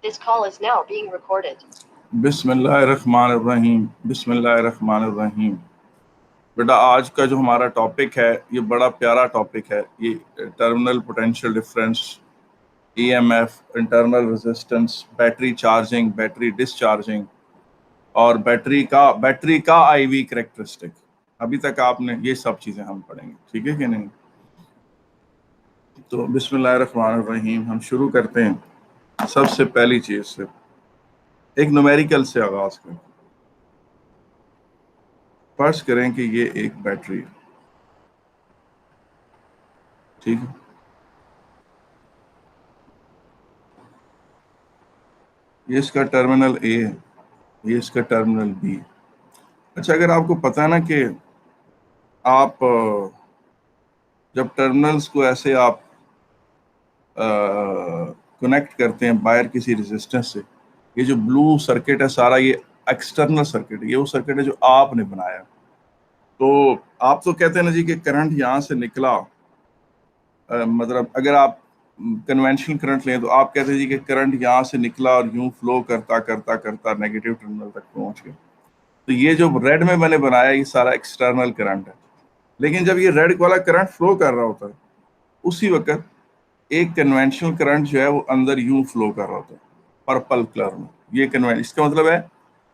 This call is now being recorded. बिस्मिल्लाहिर्रहमानिर्रहीम बिस्मिल्लाहिर्रहमानिर्रहीम। बेटा आज का जो हमारा टॉपिक है ये बड़ा प्यारा टॉपिक है। ये terminal potential difference, EMF, internal resistance, battery charging, battery discharging और बैटरी का आईवी कैरेक्टरिस्टिक। अभी तक आपने ये सब चीजें हम पढ़ेंगे, ठीक है कि नहीं? तो बिस्मिल्लाहिर्रहमानिर्रहीम हम शुरू करते हैं सबसे पहली चीज से, एक न्यूमेरिकल से आगाज करें। फर्ज करें कि ये एक बैटरी है, ठीक है। ये इसका टर्मिनल ए है, ये इसका टर्मिनल बी है। अच्छा, अगर आपको पता है ना कि आप जब टर्मिनल्स को ऐसे आप कनेक्ट करते हैं बाहर किसी रेजिस्टेंस से, ये जो ब्लू सर्किट है सारा ये एक्सटर्नल सर्किट है, ये वो सर्किट है जो आपने बनाया। तो आप तो कहते हैं ना जी कि करंट यहाँ से निकला, मतलब अगर आप कन्वेंशनल करंट लें तो आप कहते हैं जी कि करंट यहाँ से निकला और यूं फ्लो करता करता करता नेगेटिव टर्मिनल तक पहुंच गया। तो ये जो रेड में मैंने बनाया ये सारा एक्सटर्नल करंट है। लेकिन जब ये रेड वाला करंट फ्लो कर रहा होता है उसी वक्त एक कन्वेंशनल करंट जो है वो अंदर यूं फ्लो कर रहा होता है पर्पल कलर में। ये कन्वेंशन, इसका मतलब है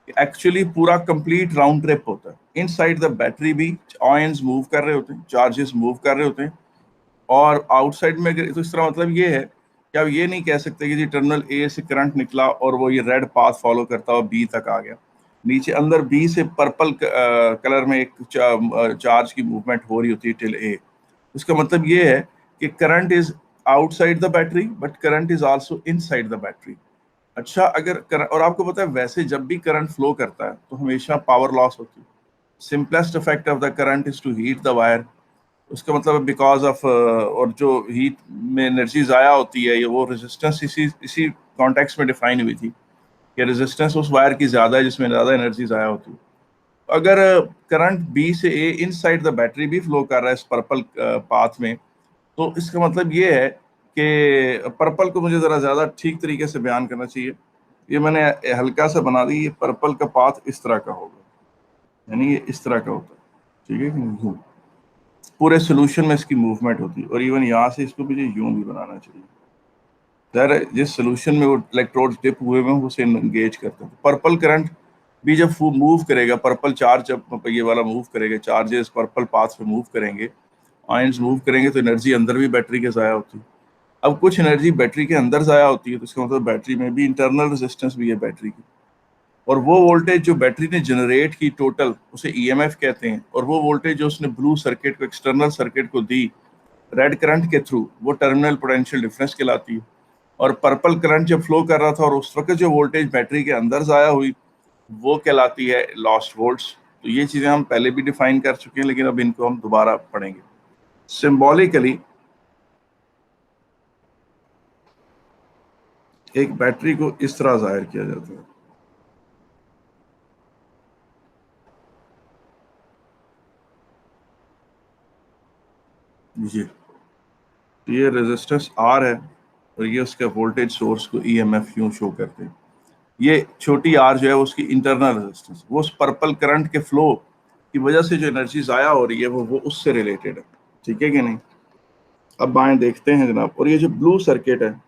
कि एक्चुअली पूरा कंप्लीट राउंड ट्रिप होता है। इनसाइड द बैटरी भी आयंस मूव कर रहे होते हैं, चार्जेस मूव कर रहे होते हैं, और आउटसाइड में तो इसका मतलब ये है कि आप ये नहीं कह सकते कि जी टर्मिनल ए से करंट निकला और वो ये रेड पाथ फॉलो करता हुआ बी तक आ गया। नीचे अंदर बी से पर्पल कलर में एक चार्ज की मूवमेंट हो रही होती है टिल ए। इसका मतलब ये है कि current is outside the battery but current is also inside the battery. अच्छा, अगर और आपको पता है वैसे जब भी करंट फ्लो करता है तो हमेशा पावर लॉस होती है। Simplest effect of the current is to heat the wire. उसका मतलब बिकॉज ऑफ और जो हीट में एनर्जी ज़ाया होती है, ये वो रेजिस्टेंस इसी कॉन्टेक्स्ट में डिफाइन हुई थी कि रेजिस्टेंस उस वायर की ज़्यादा है जिसमें ज़्यादा एनर्जी ज़ाया होती है। अगर करंट बी से ए इनसाइड द बैटरी भी फ्लो कर रहा है इस पर्पल पाथ में, तो इसका मतलब ये है कि पर्पल को मुझे ज़रा ज़्यादा ठीक तरीके से बयान करना चाहिए। ये मैंने हल्का सा बना दी, ये पर्पल का पाथ इस तरह का होगा, यानी ये इस तरह का होता है, ठीक है कि नहीं? पूरे सोल्यूशन में इसकी मूवमेंट होती है, और इवन यहाँ से इसको मुझे यूं भी बनाना चाहिए। ज़ाहिर जिस सोल्यूशन में वो इलेक्ट्रोड डिप हुए में उसे एंगेज करते हैं। पर्पल करंट भी जब मूव करेगा, पर्पल चार्ज जब ये वाला मूव करेगा, चार्जेस पर्पल पाथ पे मूव करेंगे, आयंस मूव करेंगे, तो एनर्जी अंदर भी बैटरी के ज़ाया होती है। अब कुछ एनर्जी बैटरी के अंदर ज़ाया होती है, तो इसका मतलब बैटरी में भी इंटरनल रेजिस्टेंस भी है बैटरी की, और वो वोल्टेज जो बैटरी ने जनरेट की टोटल उसे ईएमएफ कहते हैं, और वो वोल्टेज जो उसने ब्लू सर्किट को, एक्सटर्नल सर्किट को दी रेड करंट के थ्रू, वो टर्मिनल पोटेंशियल डिफरेंस कहलाती है। और पर्पल करंट जब फ्लो कर रहा था और उस वक्त जो वोल्टेज बैटरी के अंदर ज़ाया हुई वो कहलाती है लॉस्ट वोल्ट्स। तो ये चीज़ें हम पहले भी डिफाइन कर चुके हैं, लेकिन अब इनको हम दोबारा पढ़ेंगे। सिंबॉलिकली एक बैटरी को इस तरह जाहिर किया जाता है। ये रेजिस्टेंस आर है और ये उसके वोल्टेज सोर्स को ईएमएफ यूं शो करते हैं। ये छोटी आर जो है उसकी इंटरनल रेजिस्टेंस, वो उस पर्पल करंट के फ्लो की वजह से जो एनर्जी ज़ाया हो रही है वो उससे रिलेटेड है, ठीक है कि नहीं? अब बाएं देखते हैं जनाब, और ये जो ब्लू सर्किट है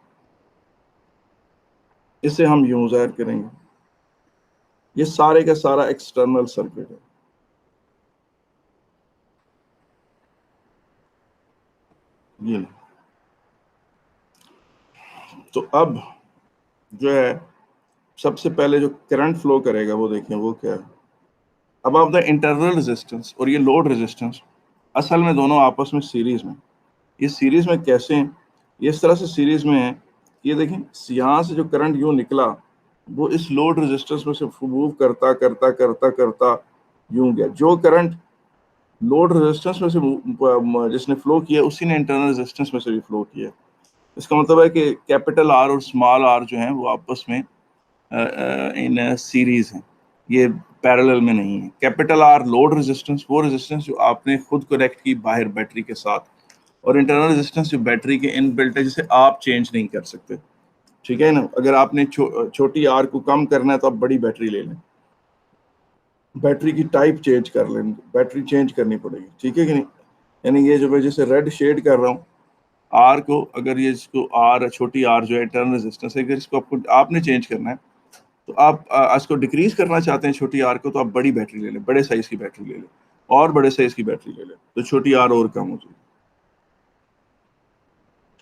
इसे हम यूं ज़ाहिर करेंगे, ये सारे का सारा एक्सटर्नल सर्किट है। ये तो अब जो है सबसे पहले जो करंट फ्लो करेगा वो देखें वो क्या है। अब आप द इंटरनल रेजिस्टेंस और ये लोड रेजिस्टेंस असल में दोनों आपस में सीरीज में, ये सीरीज में कैसे हैं? ये इस तरह से सीरीज में है, ये देखें यहाँ से जो करंट यूं निकला वो इस लोड रेजिस्टेंस में से मूव करता करता करता करता यूं गया। जो करंट लोड रेजिस्टेंस में से जिसने फ्लो किया उसी ने इंटरनल रेजिस्टेंस में से भी फ्लो किया। इसका मतलब है कि कैपिटल आर और स्मॉल आर जो हैं वो आपस में इन सीरीज हैं, ये पैरेलल में नहीं है। कैपिटल आर लोड रेजिस्टेंस, वो रेजिस्टेंस जो आपने खुद कनेक्ट की बाहर बैटरी के साथ, और इंटरनल रेजिस्टेंस जो बैटरी के इनबिल्ट है जिसे आप चेंज नहीं कर सकते। ठीक है ना। अगर आपने छोटी आर को कम करना है तो आप बड़ी बैटरी ले लें, बैटरी की टाइप चेंज कर लें, बैटरी चेंज करनी पड़ेगी, ठीक है कि नहीं। यानी ये जो मैं जैसे रेड शेड कर रहा हूँ आर को, अगर ये इसको आर छोटी आर जो है इंटरनल रेजिस्टेंस है, अगर इसको आपको आपने चेंज करना है तो आप इसको डिक्रीज करना चाहते हैं छोटी आर को, तो आप बड़ी बैटरी ले लें, बड़े साइज की बैटरी ले लें, और बड़े साइज की बैटरी ले लें तो छोटी आर और कम हो जाएगी।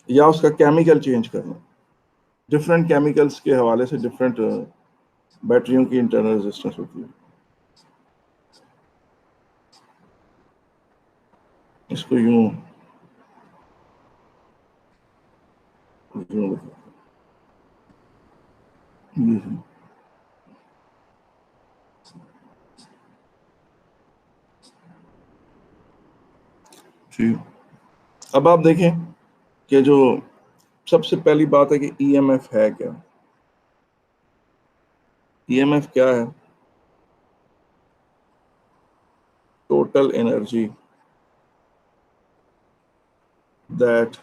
या उसका केमिकल चेंज करना, डिफरेंट केमिकल्स के हवाले से डिफरेंट बैटरियों की इंटरनल रेजिस्टेंस होती है। इसको यूं यूं लिखो। ठीक, अब आप देखें कि जो सबसे पहली बात है कि ईएमएफ है क्या। ईएमएफ क्या है? Total energy that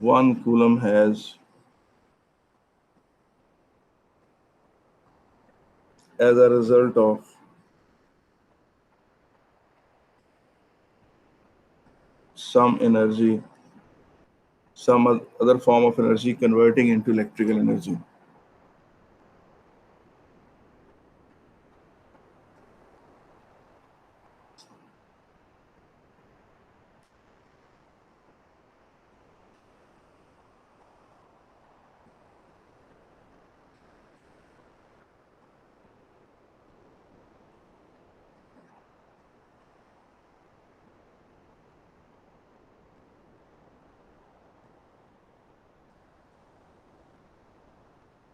one coulomb has as a result of some energy, some other form of energy converting into electrical energy.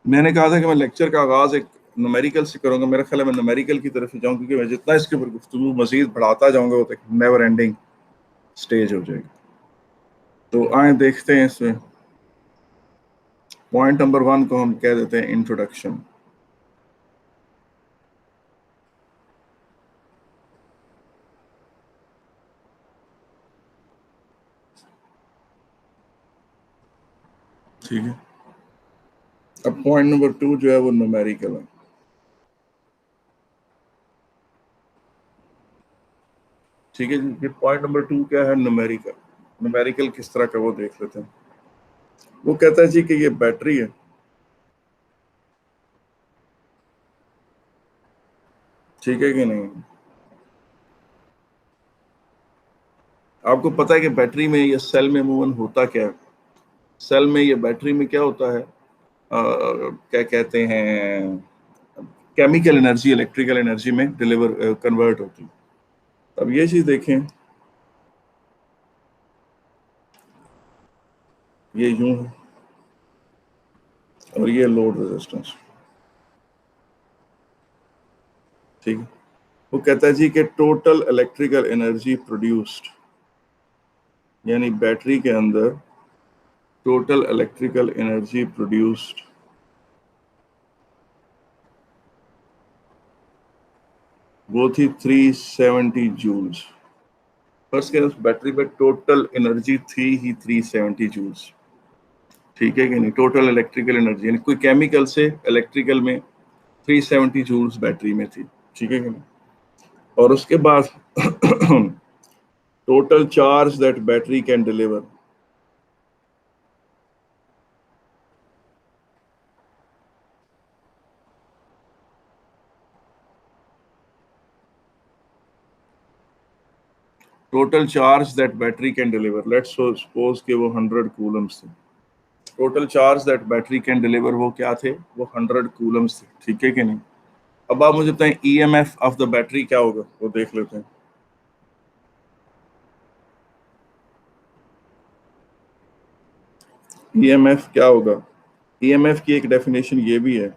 मैंने कहा था कि मैं लेक्चर का आगाज एक न्यूमेरिकल से करूंगा, मेरा ख्याल है मैं न्यूमेरिकल की तरफ ही जाऊं, क्योंकि मैं जितना इसके ऊपर गुफ्तगू मजीद बढ़ाता जाऊंगा वो तक नेवर एंडिंग स्टेज हो जाएगी। तो आए देखते हैं इसमें। पॉइंट नंबर 1 को हम कह देते हैं इंट्रोडक्शन। ठीक है, अब पॉइंट नंबर 2 जो है वो न्यूमेरिकल है। ठीक है जी, पॉइंट नंबर 2 क्या है? न्यूमेरिकल। न्यूमेरिकल किस तरह का वो देख लेते हैं। वो कहता है जी कि ये बैटरी है, ठीक है कि नहीं। आपको पता है कि बैटरी में या सेल में अमूमन होता क्या है? सेल में या बैटरी में क्या होता है, क्या कहते हैं, केमिकल एनर्जी इलेक्ट्रिकल एनर्जी में डिलीवर कन्वर्ट होती है। अब ये चीज देखें, ये यूं है और ये लोड रेजिस्टेंस, ठीक है। वो कहता है जी कि टोटल इलेक्ट्रिकल एनर्जी प्रोड्यूस्ड, यानी बैटरी के अंदर टोटल इलेक्ट्रिकल एनर्जी प्रोड्यूस्ड वो थी 370 जूल्स। फर्स्ट के उस बैटरी पे टोटल एनर्जी थी ही 370 जूल्स, ठीक है कि नहीं। टोटल इलेक्ट्रिकल एनर्जी यानी कोई केमिकल से इलेक्ट्रिकल में 370 जूल्स बैटरी में थी, ठीक है कि नहीं। और उसके बाद total charge that battery can deliver, total charge that battery can deliver, let's suppose कि वो 100 कूलम्स थे। Total charge that battery can deliver वो क्या थे? वो 100 कूलम्स थे, ठीक है कि नहीं। अब आप मुझे बताएं ईएमएफ ऑफ द बैटरी क्या होगा, वो देख लेते हैं। ईएमएफ क्या होगा? ईएमएफ की एक डेफिनेशन ये भी है,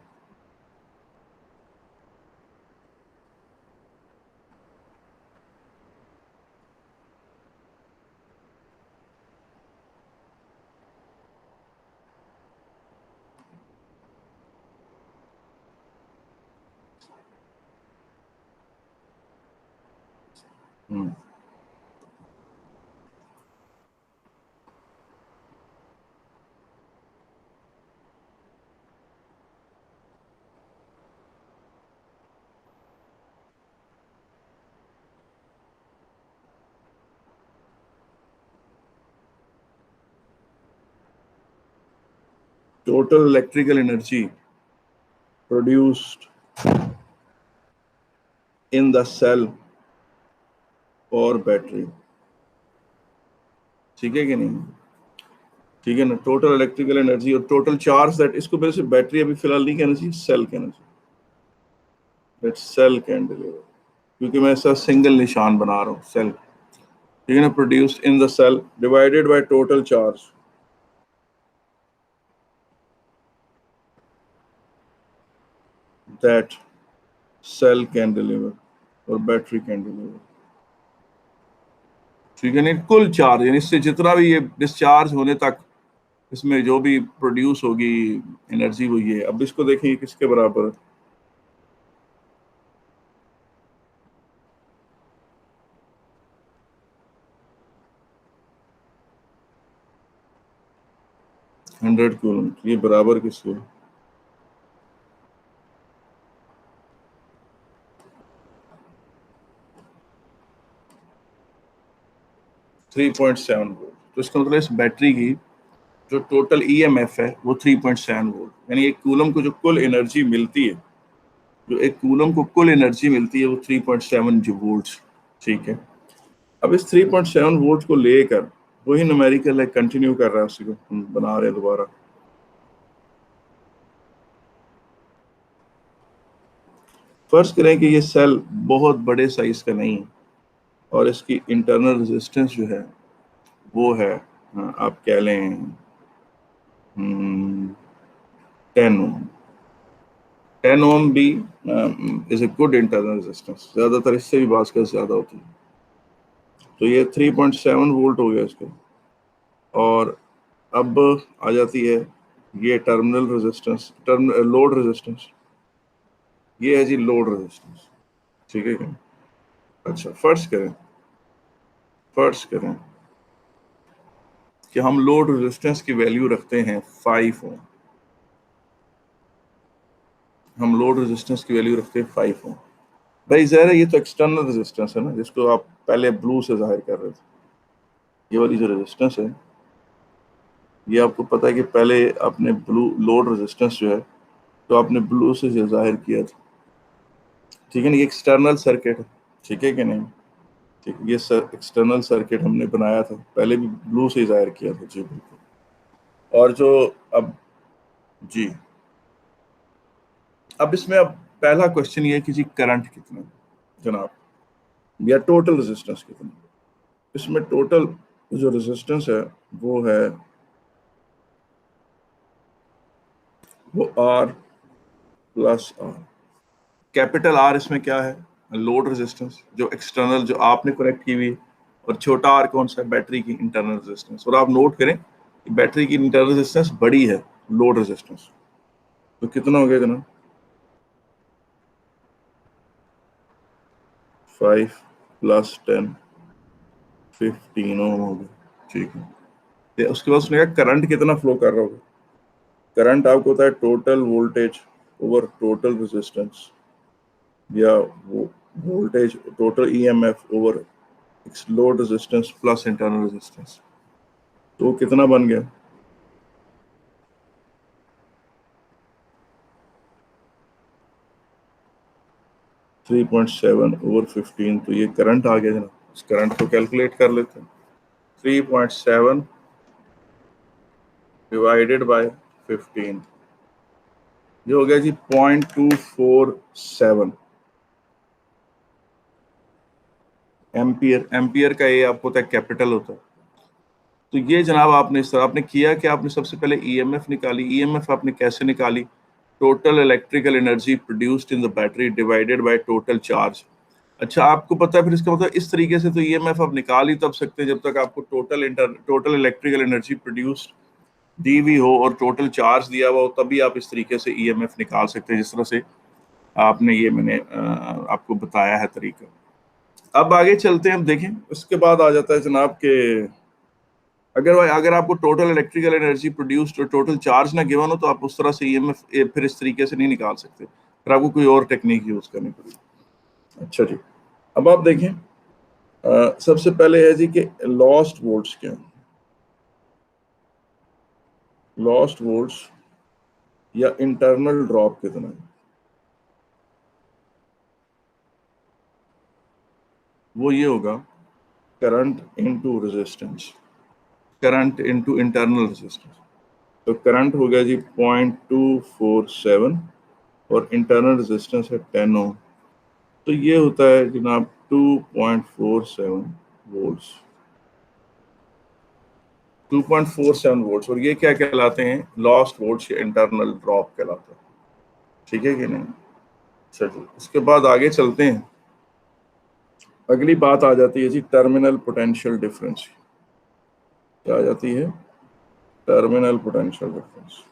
total electrical energy produced in the cell or battery, ठीक है कि नहीं? ठीक है ना, टोटल इलेक्ट्रिकल एनर्जी और टोटल चार्ज दैट, इसको पहले से बैटरी अभी फिलहाल नहीं कहना चाहिए, सेल कहना चाहिए, दैट सेल कैन डिलीवर, क्योंकि मैं ऐसा सिंगल निशान बना रहा हूँ, सेल, ठीक है ना, produced in the cell divided by total charge, that cell can deliver और बैटरी कैन डिलीवर, ठीक है ना, कुल चार्ज, यानी इससे जितना भी ये डिस्चार्ज होने तक इसमें जो भी प्रोड्यूस होगी एनर्जी वो ये। अब इसको देखें किसके बराबर है, हंड्रेड कूलम, ये बराबर किसके, 3.7 वोल्ट। तो इसका मतलब इस बैटरी की जो टोटल ईएमएफ है वो 3.7 वोल्ट, यानी एक कूलम को जो कुल एनर्जी मिलती है, जो एक कूलम को कुल एनर्जी मिलती है वो 3.7 जो वोल्ट, ठीक है। अब इस 3.7 वोल्ट को लेकर वही न्यूमेरिकल कंटिन्यू कर रहा है, उसी को हम बना रहे हैं दोबारा। फर्ज करें कि ये सेल बहुत बड़े साइज का नहीं है और इसकी इंटरनल रेजिस्टेंस जो है वो है, आप कह लें 10 ओम। 10 ओम भी is a good internal resistance, ज़्यादातर इससे भी बात ज़्यादा होती है। तो ये 3.7 वोल्ट हो गया इसका। और अब आ जाती है ये टर्मिनल रेजिस्टेंस, लोड रेजिस्टेंस, ये है जी लोड रेजिस्टेंस, ठीक है क्या? अच्छा, फर्ज करें कि हम लोड रेजिस्टेंस की वैल्यू रखते हैं 5 ओम, हम लोड रेजिस्टेंस की वैल्यू रखते हैं 5 ओम। भाई ज़ाहिर है ये तो एक्सटर्नल रेजिस्टेंस है ना, जिसको आप पहले ब्लू से जाहिर कर रहे थे। ये वाली जो रेजिस्टेंस है, ये आपको पता है कि पहले आपने ब्लू लोड रेजिस्टेंस जो है तो आपने ब्लू से जो जाहिर किया था, ठीक है ना, ये एक्सटर्नल सर्किट है, ठीक है कि नहीं? ठीक, ये एक्सटर्नल सर्किट हमने बनाया था, पहले भी ब्लू से ही जाहिर किया था जी, बिल्कुल। और जो अब जी, अब इसमें अब पहला क्वेश्चन ये है कि जी करंट कितना जनाब, या टोटल रेजिस्टेंस कितना। इसमें टोटल जो रेजिस्टेंस है वो है वो R plus R। Capital R इसमें क्या है, लोड रेजिस्टेंस जो एक्सटर्नल जो आपने कनेक्ट की हुई, और छोटा R कौन सा है, बैटरी की इंटरनल रेजिस्टेंस। और आप नोट करें कि बैटरी की इंटरनल रेजिस्टेंस बड़ी है लोड रेजिस्टेंस, तो कितना हो गया जनाब, 5 प्लस 10 15 ओम हो गया, ठीक है। तो उसके बाद उसने कहा करंट कितना फ्लो कर रहा होगा। करंट आपको होता है total voltage over total resistance, या वो voltage total EMF over load resistance plus internal resistance. तो कितना बन गया, 3.7 ओवर 15। तो ये करंट आ गया जनाब, इस करंट को कैलकुलेट कर लेते हैं। 3.7 डिवाइडेड बाय 15, ये हो गया जी 0.247 एम्पियर। एम्पियर का ये आपको होता है कैपिटल होता है। तो ये जनाब आपने इस तरह आपने किया कि आपने सबसे पहले ईएमएफ निकाली। ईएमएफ आपने कैसे निकाली, total electrical energy produced in the battery divided by total charge. अच्छा, आपको पता है फिर इसका मतलब इस तरीके से तो ईएमएफ आप निकाल ही तब सकते हैं जब तक आपको टोटल इलेक्ट्रिकल एनर्जी प्रोड्यूस्ड दी हुई हो और टोटल चार्ज दिया हुआ हो, तभी आप इस तरीके से ईएमएफ निकाल सकते हैं जिस तरह से आपने ये मैंने आपको बताया है तरीका। अब आगे चलते हैं, हम देखें उसके बाद आ जाता है जनाब के अगर आपको टोटल इलेक्ट्रिकल एनर्जी प्रोड्यूस्ड और टोटल चार्ज ना गिवन हो तो आप उस तरह से ईएमएफ फिर इस तरीके से नहीं निकाल सकते, फिर आपको कोई और टेक्निक यूज करनी पड़ेगी। अच्छा जी, अब आप देखें सबसे पहले है जी कि लॉस्ट वोल्ट्स क्या है। लॉस्ट वोल्ट्स या इंटरनल ड्रॉप कितना है, वो ये होगा current into resistance, current into internal resistance. तो करंट हो गया जी 0.247 और इंटरनल रेजिस्टेंस है 10 ओम। तो ये होता है जनाब 2.47 वोल्ट्स, 2.47 वोल्ट्स। और ये क्या कहलाते हैं, लॉस्ट वोल्ट्स या इंटरनल ड्रॉप कहलाता है। ठीक है कि नहीं? चलिए इसके बाद आगे चलते हैं। अगली बात आ जाती है जी टर्मिनल पोटेंशियल डिफरेंस। क्या आ जाती है? Terminal potential difference.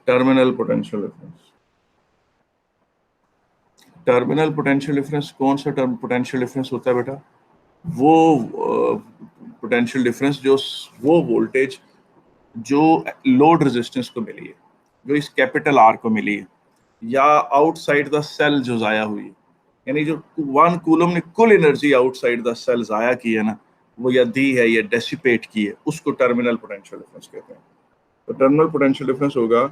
Terminal potential difference, terminal potential difference कौन सा टर्म पोटेंशियल डिफरेंस होता है बेटा? वो पोटेंशियल डिफरेंस जो, वो वोल्टेज जो लोड रेजिस्टेंस को मिली है, जो इस कैपिटल आर को मिली है, या आउटसाइड द सेल जो जाया हुई है, यानी जो 1 कूलम ने कुल एनर्जी आउटसाइड द सेल जाया की है ना, वो या दी है या डेसिपेट की है, उसको टर्मिनल पोटेंशियल डिफरेंस कहते हैं। तो टर्मिनल पोटेंशियल डिफरेंस होगा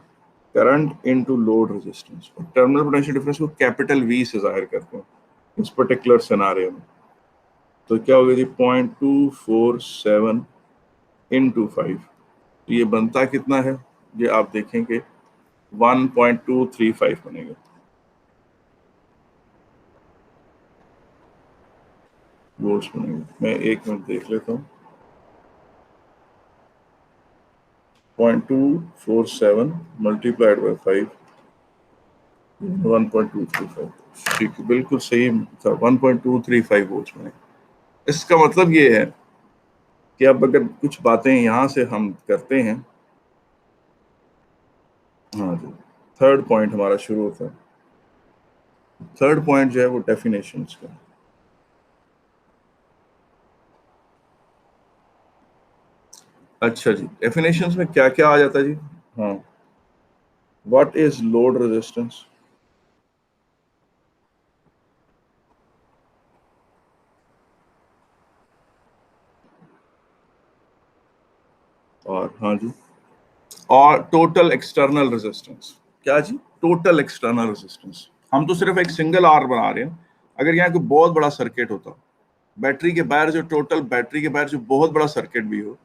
करंट इनटू लोड रेजिस्टेंस। और टर्मिनल पोटेंशियल डिफरेंस को कैपिटल वी से जाहिर करते हैं इस पर्टिकुलर सिनेरियो में। तो क्या होगा जी 0.247 इंटू 5। तो ये बनता कितना है, ये आप देखेंगे 1.235 बनेगा। वोल्ट्स बनेगा। मैं 1 मिनट देख लेता हूँ। 0.247 मल्टीप्लाइड बाई 5, 1.235। ठीक है, बिल्कुल सही था, 1.235 वोल्ट्स बनेगा। इसका मतलब ये है कि अब अगर कुछ बातें यहाँ से हम करते हैं, हाँ जी, थर्ड पॉइंट हमारा शुरू होता है। थर्ड पॉइंट जो है वो डेफिनेशंस का। अच्छा जी, डेफिनेशंस में क्या क्या आ जाता है जी? हाँ, व्हाट इज लोड रेजिस्टेंस? और हाँ जी, और टोटल एक्सटर्नल रेजिस्टेंस। क्या जी? Total external resistance. हम तो सिर्फ एक सिंगल आर बना रहे हैं। अगर यहाँ कोई बहुत बड़ा सर्किट होता, बैटरी के बाहर जो टोटल, बैटरी के बाहर जो बहुत बड़ा सर्किट भी हो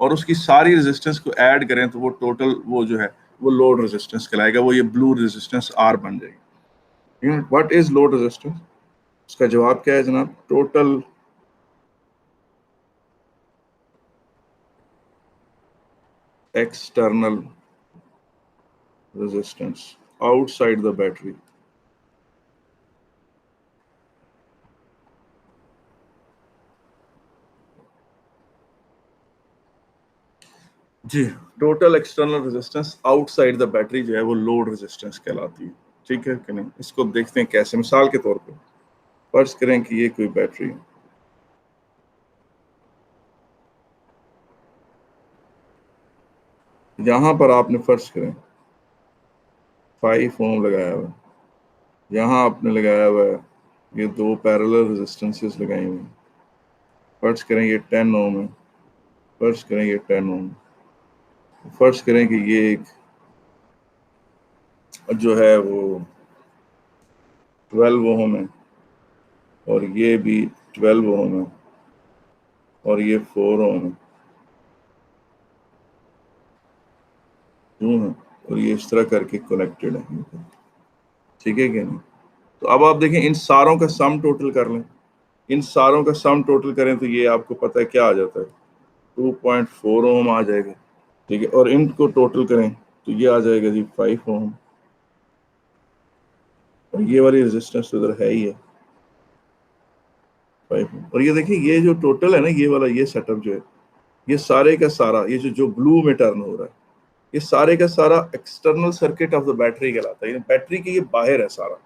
और उसकी सारी रेजिस्टेंस को ऐड करें, तो वो टोटल वो जो है वो लोड रेजिस्टेंस कहलाएगा। वो ये ब्लू रेजिस्टेंस आर बन जाएगी। What is load resistance? इसका जवाब क्या है जनाब? Total external resistance outside the battery. जी, total external resistance outside the battery जो है वो लोड रेजिस्टेंस कहलाती है। ठीक है कि नहीं? इसको देखते हैं कैसे। मिसाल के तौर पे फर्ज करें कि ये कोई बैटरी है, यहां पर आपने फर्ज करें 5 ओम लगाया हुआ है, यहाँ आपने लगाया हुआ है ये 2 पैरेलल रेजिस्टेंसेस लगाई हुई हैं। फर्ज करें ये 10 ओम है, फर्ज करें ये 10 ओम, फर्ज करें कि ये एक जो है वो 12 ओम है और ये भी 12 ओम है और ये 4 ओम है, क्यों है? और ये इस तरह करके कनेक्टेड है। ठीक है कि नहीं? तो अब आप देखें, इन सारों का सम टोटल कर लें, इन सारों का सम टोटल करें तो ये आपको पता है क्या आ जाता है, 2.4 ओम आ जाएगा। ठीक है, और इनको टोटल करें तो ये आ जाएगा जी 5 ओम। और ये वाली रेजिस्टेंस तो इधर है ही है 5 ओम। और ये देखिए, ये जो टोटल है ना, ये वाला ये सेटअप जो है, ये सारे का सारा, ये जो ब्लू में टर्न हो रहा है, ये सारे का सारा external circuit of the battery कहलाता है। बैटरी के ये बाहर है सारा,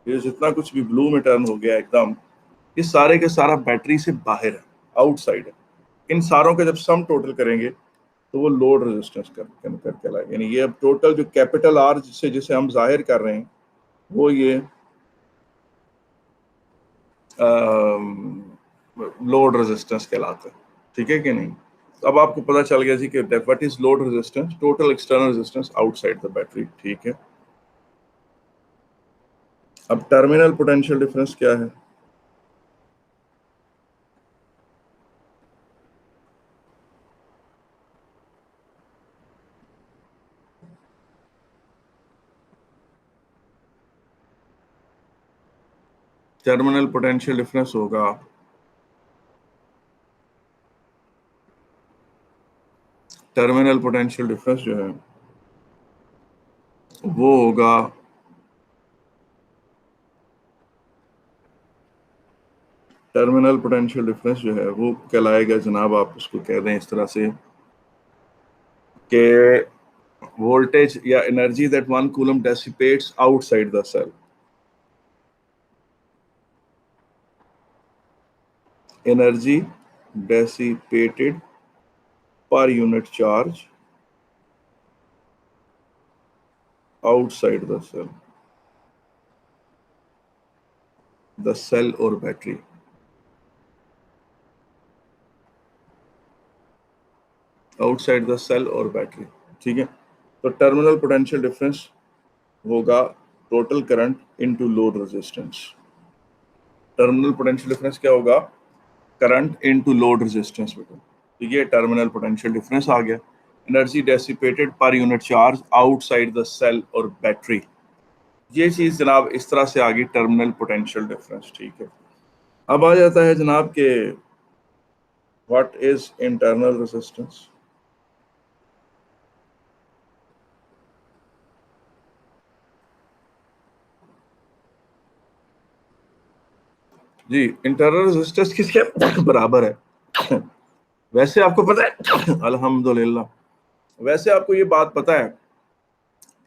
ये जितना कुछ भी ब्लू में टर्न हो गया एकदम, ये सारे के सारा बैटरी से बाहर है, आउटसाइड है। इन सारों का जब सम टोटल करेंगे तो वो लोड रेजिस्टेंस कर कहलाएगा। यानी ये अब टोटल जो कैपिटल आर जिसे जिसे हम जाहिर कर रहे हैं, वो ये लोड रेजिस्टेंस कहलाता है, ठीक है कि नहीं। तो अब आपको पता चल गया जी कि what is load resistance, total external resistance outside the battery, ठीक है। अब टर्मिनल पोटेंशियल डिफरेंस क्या है? टर्मिनल पोटेंशियल डिफरेंस होगा टर्मिनल पोटेंशियल डिफरेंस जो है वो होगा टर्मिनल पोटेंशियल डिफरेंस जो है वो कहलाएगा जनाब, आप उसको कह दें इस तरह से कि वोल्टेज या energy that 1 coulomb dissipates outside the cell, energy dissipated per unit charge outside the cell, the cell और बैटरी। आउटसाइड द सेल और बैटरी, ठीक है। तो टर्मिनल पोटेंशियल डिफरेंस होगा total current into load resistance. Terminal potential difference क्या होगा? Current into load resistance बेटा। तो ये टर्मिनल पोटेंशियल डिफरेंस आ गया। Energy dissipated per unit charge outside the cell और बैटरी, ये चीज जनाब इस तरह से आ गई टर्मिनल पोटेंशियल डिफरेंस, ठीक है। अब आ जाता है जनाब के व्हाट इज इंटरनल रेजिस्टेंस। जी, इंटरनल रेजिस्टेंस किसके बराबर है? वैसे आपको पता है अल्हम्दुलिल्लाह, वैसे आपको ये बात पता है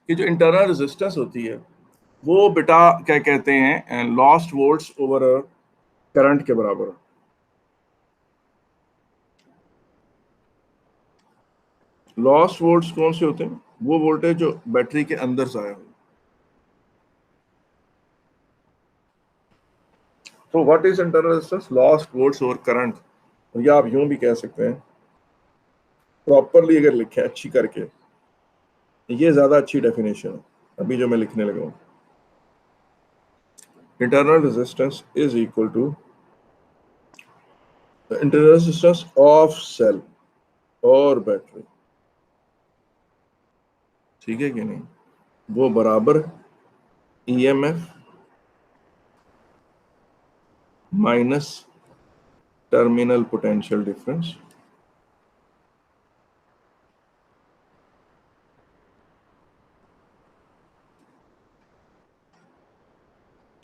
कि जो इंटरनल रेजिस्टेंस होती है वो बेटा क्या कहते हैं, लॉस्ट वोल्ट्स ओवर करंट के बराबर है। लॉस्ट वोल्ट्स कौन से होते हैं? वो वोल्टेज जो बैटरी के अंदर से आया हो। तो what is internal resistance? Lost volts over current. या आप यूं भी कह सकते हैं, प्रॉपरली अगर लिखे अच्छी करके, ये ज्यादा अच्छी डेफिनेशन है अभी जो मैं लिखने लगा हूं। Internal resistance is equal to the internal resistance of cell और बैटरी, ठीक है कि नहीं। वो बराबर EMF minus terminal potential difference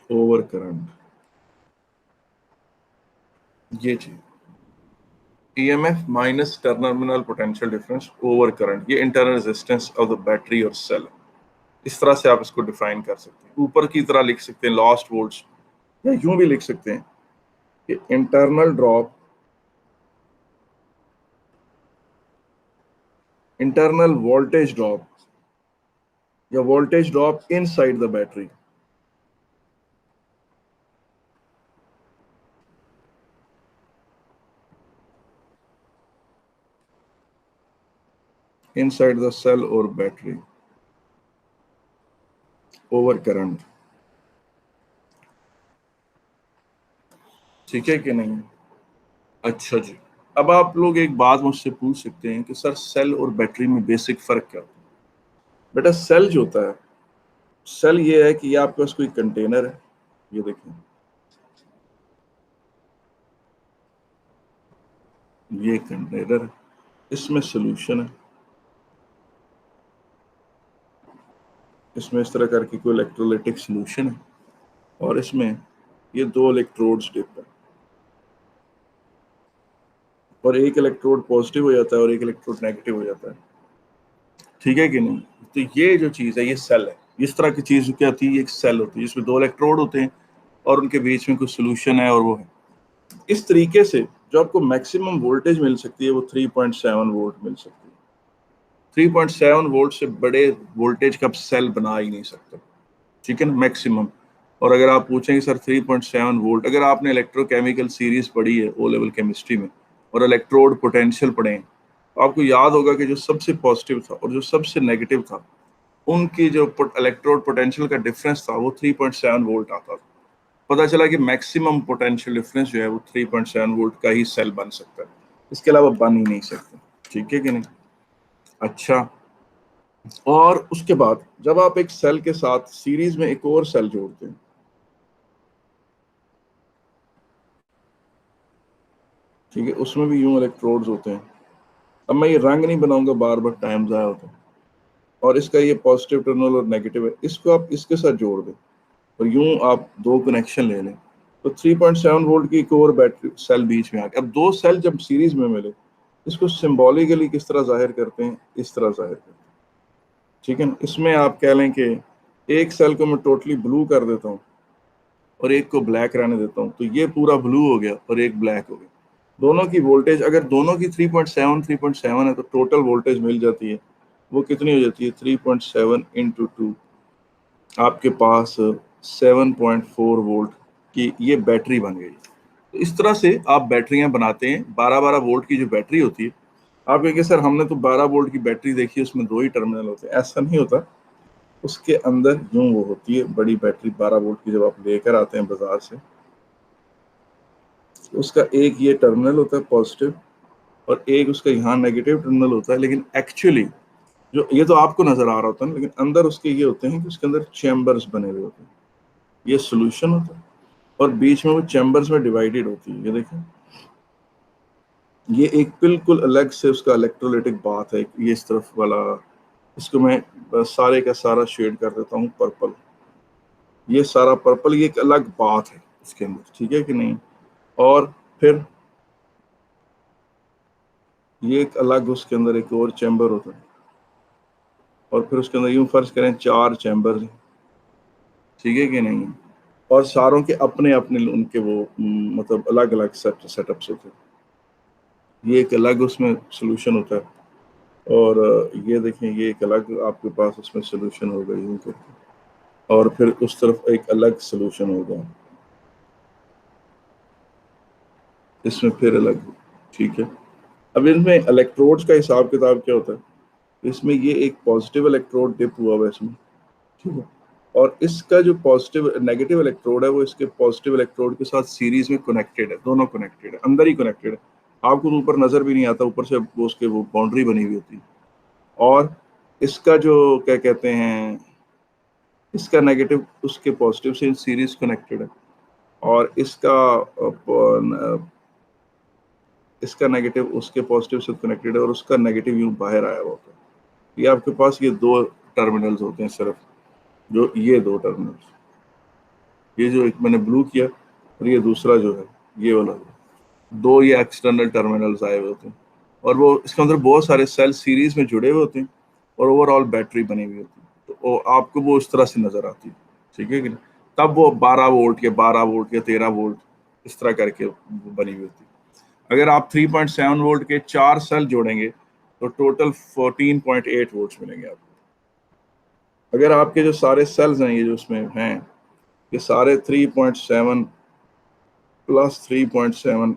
over current. ये चीज EMF minus terminal potential difference over current, ये internal resistance of the battery और सेल। इस तरह से आप इसको डिफाइन कर सकते हैं। ऊपर की तरह लिख सकते हैं लॉस्ट वोल्ट्स, या यूं भी लिख सकते हैं कि इंटरनल वोल्टेज ड्रॉप या voltage drop inside the battery inside the cell or battery over current, ठीक है कि नहीं। अच्छा जी, अब आप लोग एक बात मुझसे पूछ सकते हैं कि सर सेल और बैटरी में बेसिक फर्क क्या होता है? बेटा सेल जो होता है, सेल ये है कि ये आपके पास कोई कंटेनर है, ये देखें, ये कंटेनर है, इसमें सोल्यूशन है, इसमें इस तरह करके कोई इलेक्ट्रोलाइटिक सोल्यूशन है, और इसमें ये दो इलेक्ट्रोड्स डिप है, और एक इलेक्ट्रोड पॉजिटिव हो जाता है और एक इलेक्ट्रोड नेगेटिव हो जाता है, ठीक है कि नहीं। तो ये जो चीज़ है ये सेल है। इस तरह की चीज़ क्या होती है, एक सेल होती है जिसमें दो इलेक्ट्रोड होते हैं और उनके बीच में कुछ सोल्यूशन है और वो है। इस तरीके से जो आपको मैक्सिमम वोल्टेज मिल सकती है वो 3.7 वोल्ट मिल सकती है। 3.7 वोल्ट से बड़े वोल्टेज का सेल बना ही नहीं सकते। ठीक है ना, मैक्सिमम। और अगर आप पूछेंगे सर 3.7 वोल्ट, अगर आपने इलेक्ट्रोकेमिकल सीरीज पढ़ी है ओ लेवल केमिस्ट्री में और इलेक्ट्रोड पोटेंशियल पढ़े हैं, तो आपको याद होगा कि जो सबसे पॉजिटिव था और जो सबसे नेगेटिव था, उनकी जो इलेक्ट्रोड पोटेंशियल का डिफरेंस था वो 3.7 वोल्ट आता था। पता चला कि मैक्सिमम पोटेंशियल डिफरेंस जो है वो 3.7 वोल्ट का ही सेल बन सकता है, इसके अलावा बन ही नहीं सकता। ठीक है कि नहीं? अच्छा, और उसके बाद जब आप एक सेल के साथ सीरीज में एक और सेल जोड़ते हैं, ठीक है, उसमें भी यूं इलेक्ट्रोड्स होते हैं। अब मैं ये रंग नहीं बनाऊंगा, बार बार टाइम ज़ाया होता है। और इसका ये पॉजिटिव टर्मिनल और नेगेटिव है, इसको आप इसके साथ जोड़ दें और यूं आप दो कनेक्शन ले लें, तो 3.7 वोल्ट की एक और बैटरी सेल बीच में आ गई। अब दो सेल जब सीरीज में मिले, इसको सिंबॉलिकली किस तरह जाहिर करते हैं, इस तरह जाहिर करते हैं। ठीक है ना, इसमें आप कह लें कि एक सेल को मैं टोटली ब्लू कर देता हूँ और एक को ब्लैक रहने देता हूँ, तो ये पूरा ब्लू हो गया और एक ब्लैक हो गया। दोनों की वोल्टेज अगर दोनों की 3.7 है, तो टोटल वोल्टेज मिल जाती है, वो कितनी हो जाती है 3.7 इंटू 2, आपके पास 7.4 वोल्ट की ये बैटरी बन गई। तो इस तरह से आप बैटरियां बनाते हैं। 12-12 वोल्ट की जो बैटरी होती है, आप कहेंगे सर हमने तो 12 वोल्ट की बैटरी देखी है, उसमें दो ही टर्मिनल होते हैं। ऐसा नहीं होता, उसके अंदर यूं वो होती है बड़ी बैटरी 12 वोल्ट की। जब आप लेकर आते हैं बाजार से, उसका एक ये टर्मिनल होता है पॉजिटिव और एक उसका यहाँ नेगेटिव टर्मिनल होता है। लेकिन एक्चुअली जो ये तो आपको नजर आ रहा होता है, लेकिन अंदर उसके ये होते हैं कि उसके अंदर चैम्बर्स बने हुए होते हैं। ये सोल्यूशन होता है और बीच में वो चैम्बर्स में डिवाइडेड होती है। ये देखें, ये एक बिल्कुल अलग से उसका इलेक्ट्रोलाइटिक बात है। ये इस तरफ वाला, इसको मैं सारे का सारा शेड कर देता हूँ पर्पल। ये सारा पर्पल, ये एक अलग बात है इसके अंदर, ठीक है कि नहीं? और फिर ये एक अलग उसके अंदर एक और चैम्बर होता है, और फिर उसके अंदर यूं फर्ज करें 4 चैम्बर, ठीक है कि नहीं? और सारों के अपने अपने उनके वो मतलब अलग अलग सेटअप्स होते हैं। ये एक अलग उसमें सोल्यूशन होता है। और ये देखें, ये एक अलग आपके पास उसमें सोल्यूशन हो गई यूं करके, और फिर उस तरफ एक अलग सोल्यूशन होगा, इसमें फिर अलग, ठीक है। अब इनमें इलेक्ट्रोड्स का हिसाब किताब क्या होता है? इसमें ये एक पॉजिटिव इलेक्ट्रोड डिप हुआ हुआ है इसमें, ठीक है, और इसका जो पॉजिटिव नेगेटिव इलेक्ट्रोड है वो इसके पॉजिटिव इलेक्ट्रोड के साथ सीरीज में कनेक्टेड है। दोनों कनेक्टेड है, अंदर ही कनेक्टेड है, आपको तो ऊपर नजर भी नहीं आता, ऊपर से वो उसके वो बाउंड्री बनी हुई होती है। और इसका जो क्या कहते हैं, इसका नेगेटिव उसके पॉजिटिव से सीरीज कनेक्टेड है, और इसका नेगेटिव उसके पॉजिटिव से कनेक्टेड है, और उसका नेगेटिव यूं बाहर आया हुआ होता है। ये आपके पास ये दो टर्मिनल्स होते हैं सिर्फ, जो ये दो टर्मिनल्स, ये जो एक मैंने ब्लू किया और ये दूसरा जो है ये वाला, दो ये एक्सटर्नल टर्मिनल्स आए हुए होते हैं, और वो इसके अंदर बहुत सारे सेल सीरीज में जुड़े हुए होते हैं और ओवरऑल बैटरी बनी हुई होती है। तो वो आपको वो उस तरह से नजर आती है, ठीक है कि नहीं? तब वो 12 वोल्ट या 12 वोल्ट या 13 वोल्ट इस तरह करके बनी हुई होती है। अगर आप 3.7 वोल्ट के 4 सेल जोड़ेंगे तो टोटल 14.8 वोल्ट्स मिलेंगे आपको। अगर आपके जो सारे सेल्स हैं ये जो उसमें हैं, ये सारे 3.7 प्लस 3.7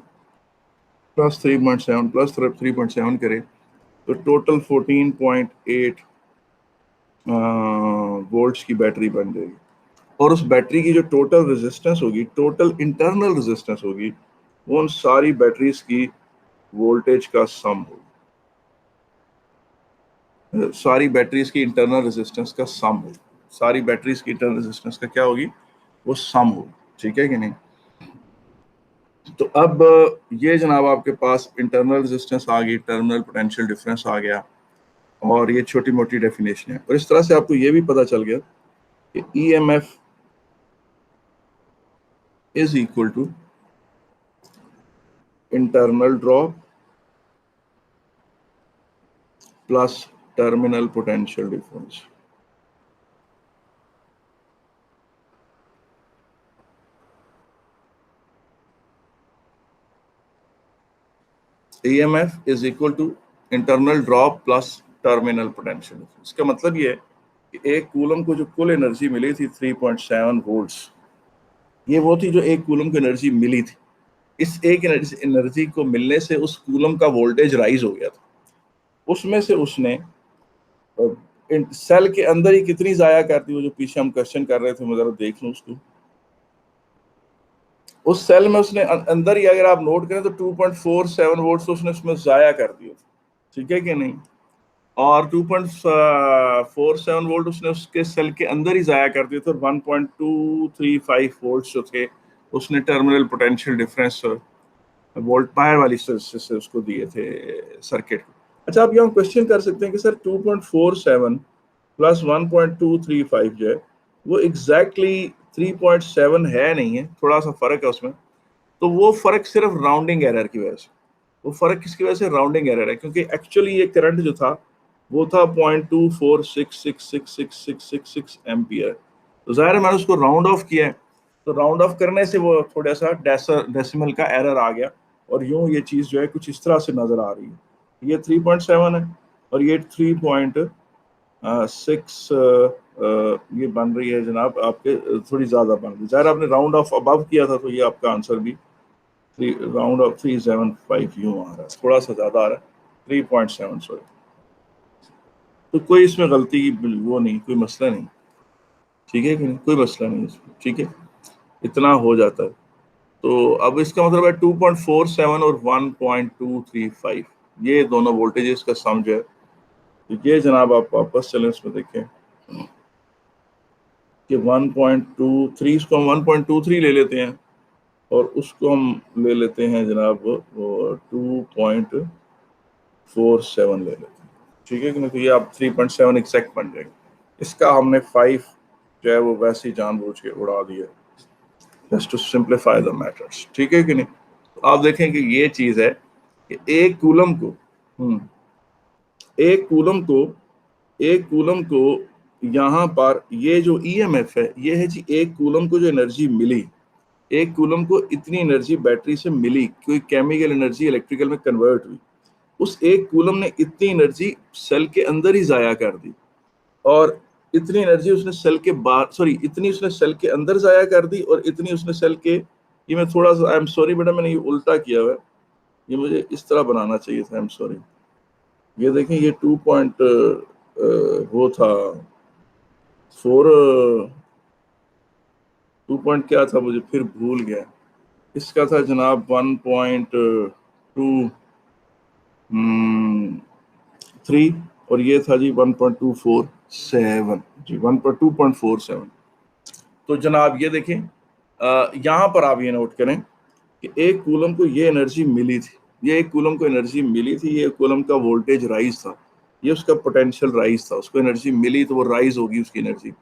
प्लस 3.7 प्लस 3.7 करें तो टोटल 14.8 वोल्ट्स की बैटरी बन जाएगी। और उस बैटरी की जो टोटल रेजिस्टेंस होगी, टोटल इंटरनल रेजिस्टेंस होगी, वो उन सारी बैटरीज की वोल्टेज का सम होगी। सारी बैटरीज की इंटरनल रेजिस्टेंस का सम होगी, सारी बैटरीज की इंटरनल रेजिस्टेंस का क्या होगी, वो सम होगी, ठीक है कि नहीं? तो अब ये जनाब आपके पास इंटरनल रेजिस्टेंस आ गई, टर्मिनल पोटेंशियल डिफरेंस आ गया, और ये छोटी मोटी डेफिनेशन है। और इस तरह से आपको ये भी पता चल गया कि EMF is equal to internal drop plus terminal potential difference. EMF is equal to internal drop plus terminal potential difference. इसका मतलब ये है कि एक कूलम को जो कुल एनर्जी मिली थी 3.7 वोल्ट्स, ये वो थी जो एक कूलम को एनर्जी मिली थी। इस एक एनर्जी को मिलने से उस कूलम का वोल्टेज राइज हो गया था। उसमें से उसने सेल के अंदर ही कितनी जाया करती, वो जो पीछे हम क्वेश्चन कर रहे थे, मैं जरा देख लूं उसको। उस सेल में उसने अंदर ही, अगर आप नोट करें तो 2.47 वोल्ट उसने उसमें जाया कर दिया, ठीक है कि नहीं। और 2.47 वोल्ट उसने उसके सेल के अंदर ही जाया कर दिया था। 1.235 वोल्ट जो थे उसने टर्मिनल पोटेंशियल डिफरेंस वोल्ट पायर वाली से उसको दिए थे सर्किट को। अच्छा, आप यहाँ क्वेश्चन कर सकते हैं कि सर 2.47 प्लस 1.235 जो है वो एग्जैक्टली 3.7 है, नहीं है, थोड़ा सा फर्क है उसमें। तो वो फर्क सिर्फ राउंडिंग एरर की वजह से, वो फर्क किसकी वजह से, राउंडिंग एरर है, क्योंकि एक्चुअली ये करंट जो था वो था 0.2466666 एम्पियर। तो जाहिर है मैंने उसको राउंड ऑफ किया है, तो राउंड ऑफ करने से वो थोड़ा सा डेसिमल का एरर आ गया, और यूं ये चीज जो है कुछ इस तरह से नजर आ रही है। ये 3.7 है और ये 3.6 ये बन रही है जनाब आपके, थोड़ी ज्यादा बन रही है। जाहिर आपने राउंड ऑफ अबव किया था तो ये आपका आंसर भी राउंड ऑफ 375 यूं आ रहा है, थोड़ा सा ज्यादा आ रहा है, 3.7 सॉरी। तो कोई इसमें गलती की वो नहीं, कोई मसला नहीं, ठीक है कि नहीं, कोई मसला नहीं इसमें, ठीक है, इतना हो जाता है। तो अब इसका मतलब है 2.47 और 1.235 ये दोनों वोल्टेजेस का सम जो है, तो ये जनाब आप वापस चलें उसमें देखें कि 1.23, इसको हम 1.23 ले लेते हैं और उसको हम ले लेते हैं जनाब 2.47 ले लेते हैं, ठीक है कि नहीं। तो ये आप 3.7 एक्सैक्ट बन जाएंगे। इसका हमने 5 जो है वो वैसे ही जानबूझ के उड़ा दिया, just to simplify the matters, ठीक है कि नहीं। तो आप देखें कि ये चीज है कि एक कूलम को एक कूलम को यहाँ पर ये जो ईएमएफ है, ये है जी एक कूलम को जो एनर्जी मिली, एक कूलम को इतनी एनर्जी बैटरी से मिली, कोई केमिकल एनर्जी इलेक्ट्रिकल में कन्वर्ट हुई, उस एक कूलम ने इतनी एनर्जी सेल के अंदर ही जाया कर दी, और इतनी एनर्जी उसने सेल के बाहर, सॉरी इतनी उसने सेल के अंदर जाया कर दी, और इतनी उसने सेल के, ये मैं थोड़ा सा, आई एम सॉरी बेटा, मैंने ये उल्टा किया हुआ है, ये मुझे इस तरह बनाना चाहिए था, आई एम सॉरी। ये देखें, ये 2 पॉइंट वो था 4 2 पॉइंट क्या था, मुझे फिर भूल गया। इसका था जनाब 1.23 और ये था जी 1.247 जी 1.2.47। तो जनाब ये देखें, यहाँ पर आप ये नोट करें कि एक कूलम को ये एनर्जी मिली थी, ये एक कूलम को एनर्जी मिली थी, ये कूलम का वोल्टेज राइज था, ये उसका पोटेंशियल राइज था, उसको एनर्जी मिली तो वो राइज होगी उसकी एनर्जी,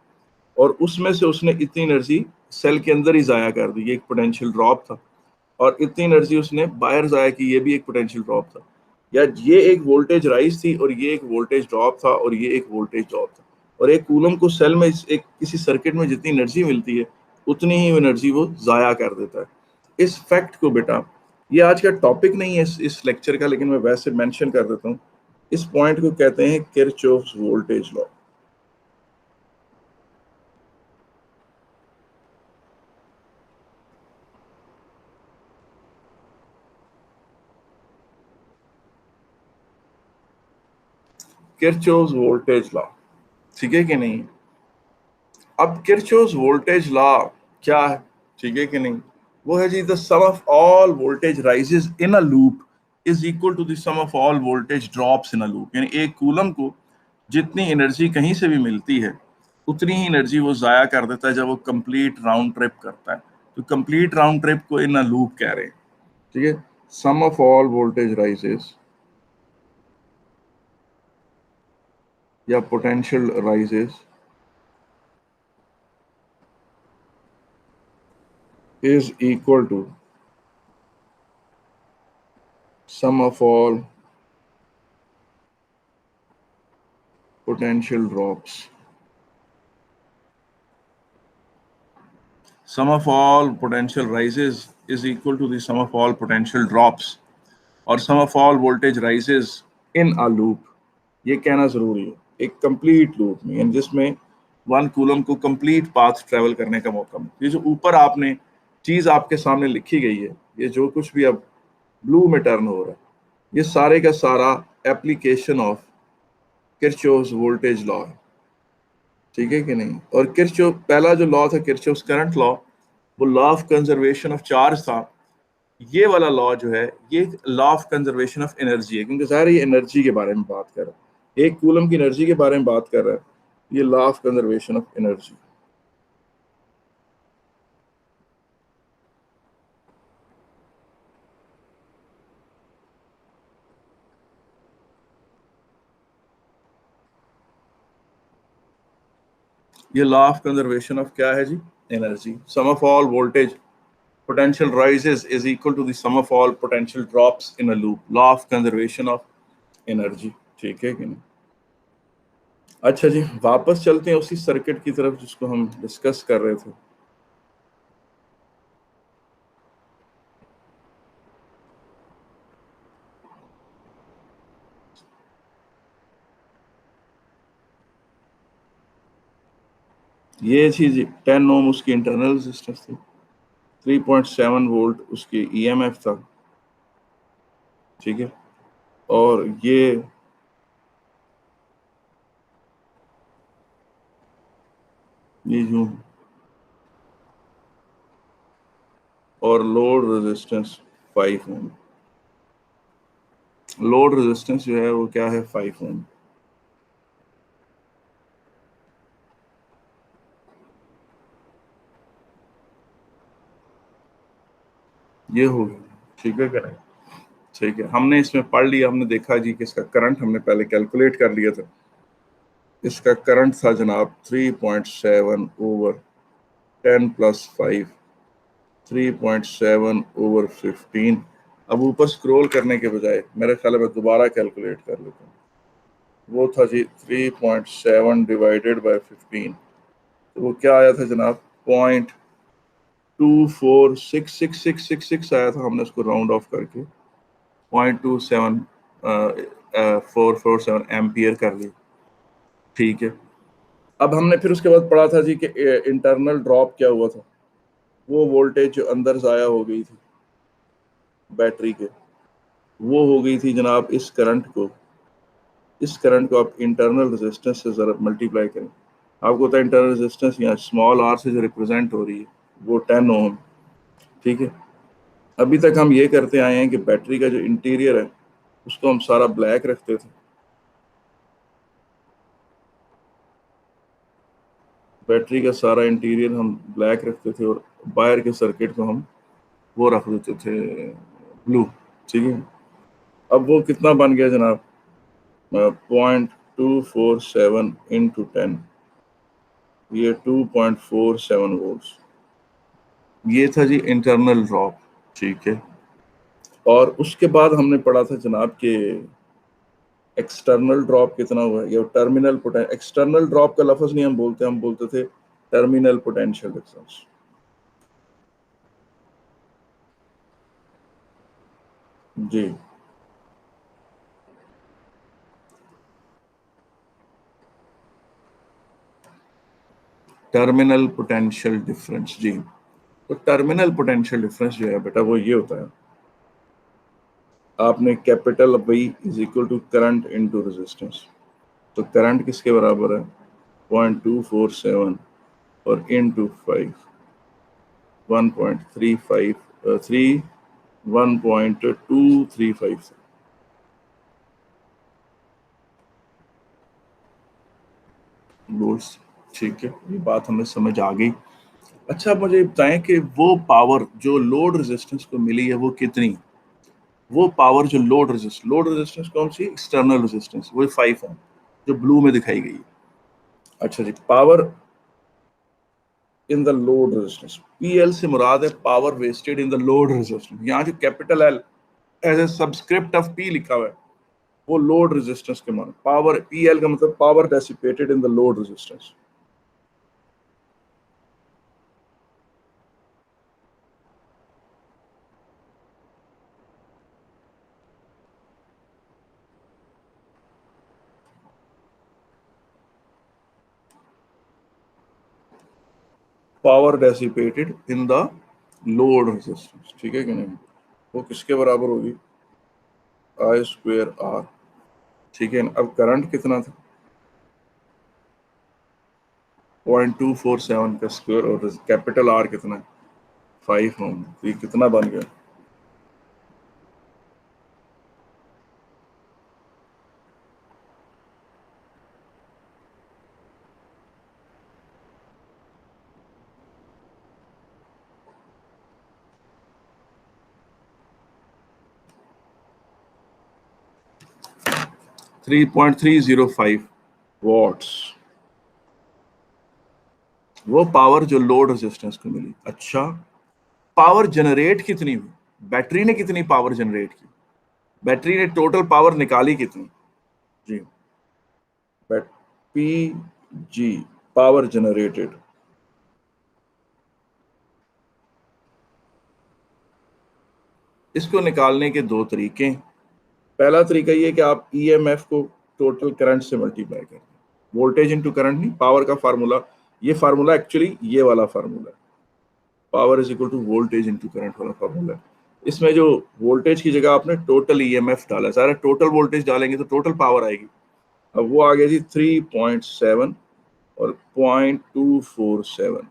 और उसमें से उसने इतनी एनर्जी सेल के अंदर ही जाया कर दी, ये एक पोटेंशियल ड्रॉप था, और इतनी एनर्जी उसने बाहर जाया की, ये भी एक पोटेंशियल ड्रॉप था, या ये एक वोल्टेज राइज थी और ये एक वोल्टेज ड्रॉप था और ये एक वोल्टेज ड्रॉप था। और एक कूलम को सेल में एक किसी सर्किट में जितनी एनर्जी मिलती है उतनी ही एनर्जी वो जाया कर देता है। इस फैक्ट को बेटा, ये आज का टॉपिक नहीं है इस लेक्चर का, लेकिन मैं वैसे मेंशन कर देता हूँ, इस पॉइंट को कहते हैं Kirchhoff's voltage law. Kirchhoff's voltage law, ठीक है कि नहीं। अब किरचॉफ्स वोल्टेज लॉ क्या है, ठीक है कि नहीं, वो है जी the sum of all voltage rises in a loop is equal to the sum of all voltage drops in a loop. यानी एक कूलम को जितनी एनर्जी कहीं से भी मिलती है उतनी ही एनर्जी वो जाया कर देता है जब वो कंप्लीट राउंड ट्रिप करता है। तो कंप्लीट राउंड ट्रिप को इन अ लूप कह रहे हैं, ठीक है। सम ऑफ ऑल वोल्टेज राइजेस या potential rises is equal to sum of all potential drops. Sum of all potential rises is equal to the sum of all potential drops और sum of all voltage rises in a loop, ये कहना जरूरी है। एक complete loop में, जिसमें 1 coulomb को complete path travel करने का मौका मिलता है। ये जो ऊपर आपने चीज आपके सामने लिखी गई है, ये जो कुछ भी अब ब्लू में टर्न हो रहा है, ये सारे का सारा application of Kirchhoff's voltage law है, ठीक है कि नहीं। और किरचॉफ पहला जो लॉ था, किरचॉफ्स करंट लॉ, वो law of conservation of charge था। ये वाला लॉ जो है, ये law of conservation of energy है, क्योंकि ज़ाहिर ये एनर्जी के बारे में बात कर रहा है, 1 कूलम की एनर्जी के बारे में बात कर रहा है। ये law of conservation of energy. ये लॉ ऑफ कंजर्वेशन ऑफ क्या है जी? Energy. Sum of all voltage potential rises is equal to the sum of all potential drops in a loop, law of conservation of energy, ठीक है कि नहीं। अच्छा जी, वापस चलते हैं उसी सर्किट की तरफ जिसको हम डिस्कस कर रहे थे। ये थी जी 10 ओम उसकी इंटरनल रेजिस्टेंस थी, 3.7 वोल्ट उसकी ईएमएफ था, ठीक है। और ये यूं, और लोड रेजिस्टेंस 5 ओम। लोड रेजिस्टेंस जो है वो क्या है? 5 ओम। ये हो गया, ठीक है कि नहीं। ठीक है, हमने इसमें पढ़ लिया, हमने देखा जी कि इसका करंट हमने पहले कैलकुलेट कर लिया था। इसका करंट था जनाब 3.7 ओवर 10 प्लस 5, 3.7 ओवर 15। अब ऊपर स्क्रॉल करने के बजाय मेरे ख्याल में दोबारा कैलकुलेट कर लेता हूँ। वो था जी 3.7 डिवाइडेड बाय 15, तो वो क्या आया था जनाब? 0.246666 आया था। हमने उसको राउंड ऑफ करके 0.27 एम्पियर कर ली, ठीक है। अब हमने फिर उसके बाद पढ़ा था जी कि इंटरनल ड्रॉप क्या हुआ था। वो वोल्टेज जो अंदर ज़ाया हो गई थी बैटरी के, वो हो गई थी जनाब इस करंट को आप इंटरनल रेजिस्टेंस से ज़रा मल्टीप्लाई करें। आपको पता है इंटरनल रेजिस्टेंस यहाँ स्मॉल आर से जो रिप्रेजेंट हो रही है वो 10 ओम, ठीक है। अभी तक हम ये करते आए हैं कि बैटरी का जो इंटीरियर है उसको हम सारा ब्लैक रखते थे। बैटरी का सारा इंटीरियर हम ब्लैक रखते थे और बाहर के सर्किट को हम वो रख देते थे ब्लू, ठीक है। अब वो कितना बन गया जनाब? 0.247 इंटू 10, ये 2.47 वोल्ट। ये था जी इंटरनल ड्रॉप, ठीक है। और उसके बाद हमने पढ़ा था जनाब कि एक्सटर्नल ड्रॉप कितना हुआ है, या टर्मिनल पोटेंशियल। एक्सटर्नल ड्रॉप का लफ्ज नहीं हम बोलते, हम बोलते थे टर्मिनल पोटेंशियल डिफरेंस, जी। टर्मिनल पोटेंशियल डिफरेंस, जी। तो टर्मिनल पोटेंशियल डिफरेंस जो है बेटा वो ये होता है, आपने capital V is equal to current into resistance. तो करंट किसके बराबर है? 0.247 और इनटू 5, 1.35 1.235 वोल्ट्स, ठीक है। ये बात हमें समझ आ गई। अच्छा, आप मुझे बताएं कि वो पावर जो लोड रेजिस्टेंस को मिली है वो कितनी? वो पावर जो लोड रेजिस्टेंस कौन सी? एक्सटर्नल रेजिस्टेंस, वो 5 ओम जो ब्लू में दिखाई गई है। अच्छा जी, power in the load resistance, PL से मुराद है power wasted in the load resistance. यहाँ जो capital L as a subscript of P लिखा हुआ है वो लोड रेजिस्टेंस के मान, पावर पीएल का मतलब power dissipated in the load resistance. Power dissipated in the load resistance, ठीक है कि नहीं, वो किसके बराबर होगी, आई स्क्वायर आर, ठीक है। अब करंट कितना था, 0.247 का स्क्वायर, और कैपिटल आर कितना है, 5 ओम, तो ये कितना बन गया, थ्री 3.305 वॉट्स, वो पावर जो लोड रेजिस्टेंस को मिली। अच्छा, पावर जनरेट कितनी हुई, बैटरी ने कितनी पावर जनरेट की, बैटरी ने टोटल पावर निकाली कितनी, जी, पी जी, पावर जनरेटेड। इसको निकालने के दो तरीके हैं। पहला तरीका ये कि आप ईएमएफ को टोटल करंट से मल्टीप्लाई करें, वोल्टेज इनटू करंट नहीं, पावर का फार्मूला, ये फार्मूला एक्चुअली ये वाला फार्मूला है, power is equal to voltage into current वाला फार्मूला है। इसमें जो वोल्टेज की जगह आपने टोटल ईएमएफ डाला, सारा टोटल वोल्टेज डालेंगे तो टोटल पावर आएगी। अब वो आ गया जी 3.7 और 0.247,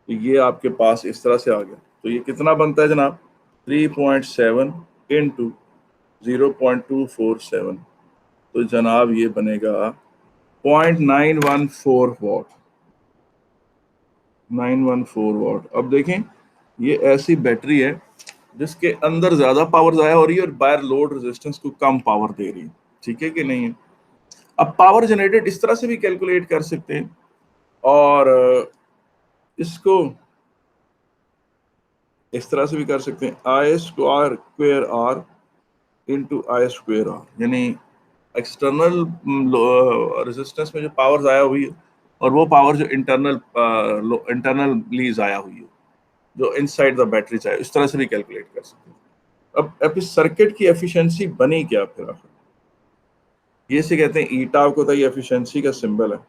तो ये आपके पास इस तरह से आ गया। तो ये कितना बनता है जनाब, 3.7 इंटू 0.247, तो जनाब ये बनेगा 0.914 वॉट, 914 वॉट। अब देखें, ये ऐसी बैटरी है जिसके अंदर ज्यादा पावर जाया हो रही है और बाहर लोड रेजिस्टेंस को कम पावर दे रही है, ठीक है कि नहीं है। अब पावर जनरेटेड इस तरह से भी कैलकुलेट कर सकते हैं, और इसको इस तरह से भी कर सकते हैं, I square R into I square R, यानी एक्सटर्नल रेजिस्टेंस में जो पावर जाया हुई है और वो पावर जो इंटरनली जाया हुई है, जो इनसाइड द बैटरी चाहिए, इस तरह से भी कैलकुलेट कर सकते हैं। अब इस सर्किट की एफिशिएंसी बनी क्या फिर आखिर, ये से कहते हैं ईटा, को तो ये एफिशिएंसी का सिंबल है।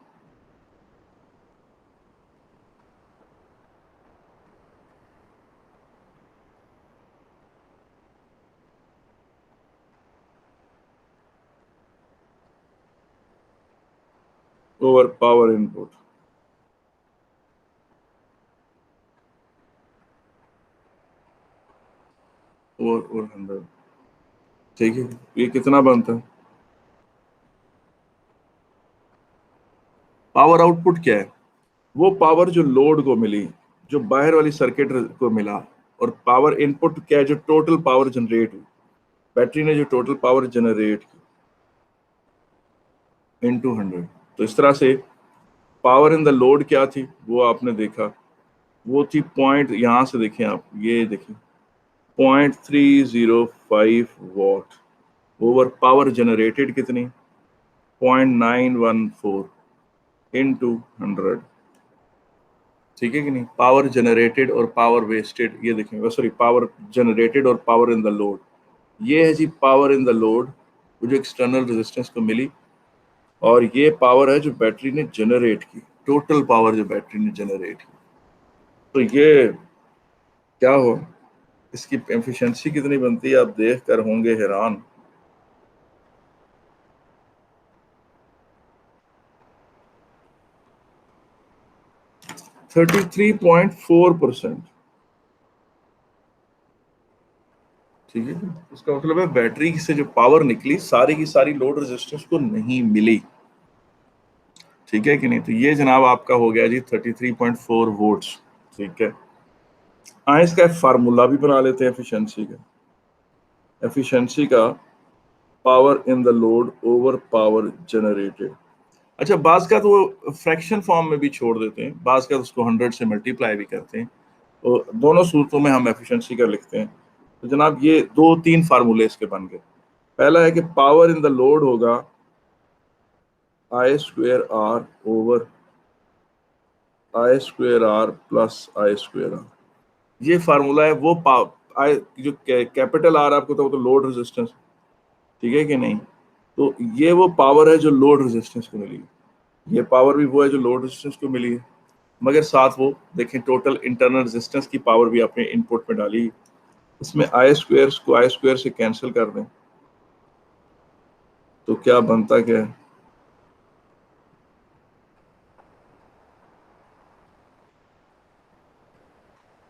ओवर पावर इनपुट, और 100, ठीक है। ये कितना बनता है, पावर आउटपुट क्या है, वो पावर जो लोड को मिली, जो बाहर वाली सर्किट को मिला, और पावर इनपुट क्या है, जो टोटल पावर जनरेट हुई, बैटरी ने जो टोटल पावर जनरेट की, इनटू 100। तो इस तरह से पावर इन द लोड क्या थी, वो आपने देखा, वो थी पॉइंट, यहां से देखें आप, ये देखें 0.305 वॉट, ओवर पावर जनरेटेड कितनी, 0.914 इंटू 100, ठीक है कि नहीं। पावर जनरेटेड और पावर वेस्टेड, ये देखें, सॉरी, पावर जनरेटेड और पावर इन द लोड, ये है जी पावर इन द लोड, वो जो एक्सटर्नल रेजिस्टेंस को मिली, और ये पावर है जो बैटरी ने जनरेट की, टोटल पावर जो बैटरी ने जनरेट की। तो ये क्या हो, इसकी एफिशिएंसी कितनी बनती है, आप देख कर होंगे हैरान। थर्टी 33.4%, ठीक है। इसका मतलब है बैटरी से जो पावर निकली सारी की सारी लोड रेजिस्टेंस को नहीं मिली, ठीक है कि नहीं। तो ये जनाब आपका हो गया जी 33.4 वोल्ट्स, ठीक है। इसका फार्मूला भी बना लेते हैं एफिशिएंसी का, power in the load over power generated. अच्छा, बाज का तो वो फ्रैक्शन फॉर्म में भी छोड़ देते हैं, बाज का तो उसको 100 से मल्टीप्लाई भी करते हैं, तो दोनों सूरतों में हम एफिशिएंसी का लिखते हैं। तो जनाब ये 2-3 फार्मूले इसके बन गए। पहला है कि पावर इन द लोड होगा I square R over I square R plus I square R, ये फार्मूला है। वो आई जो कैपिटल आर आपको तो लोड रेजिस्टेंस, ठीक है कि नहीं। तो ये वो पावर है जो लोड रेजिस्टेंस को मिली, ये पावर भी वो है जो लोड रेजिस्टेंस को मिली है। मगर साथ वो देखें टोटल इंटरनल रेजिस्टेंस की पावर भी आपने इनपुट में डाली, इसमें आई स्क्वायर को आई स्क्वायर से कैंसिल कर दें तो क्या बनता क्या है,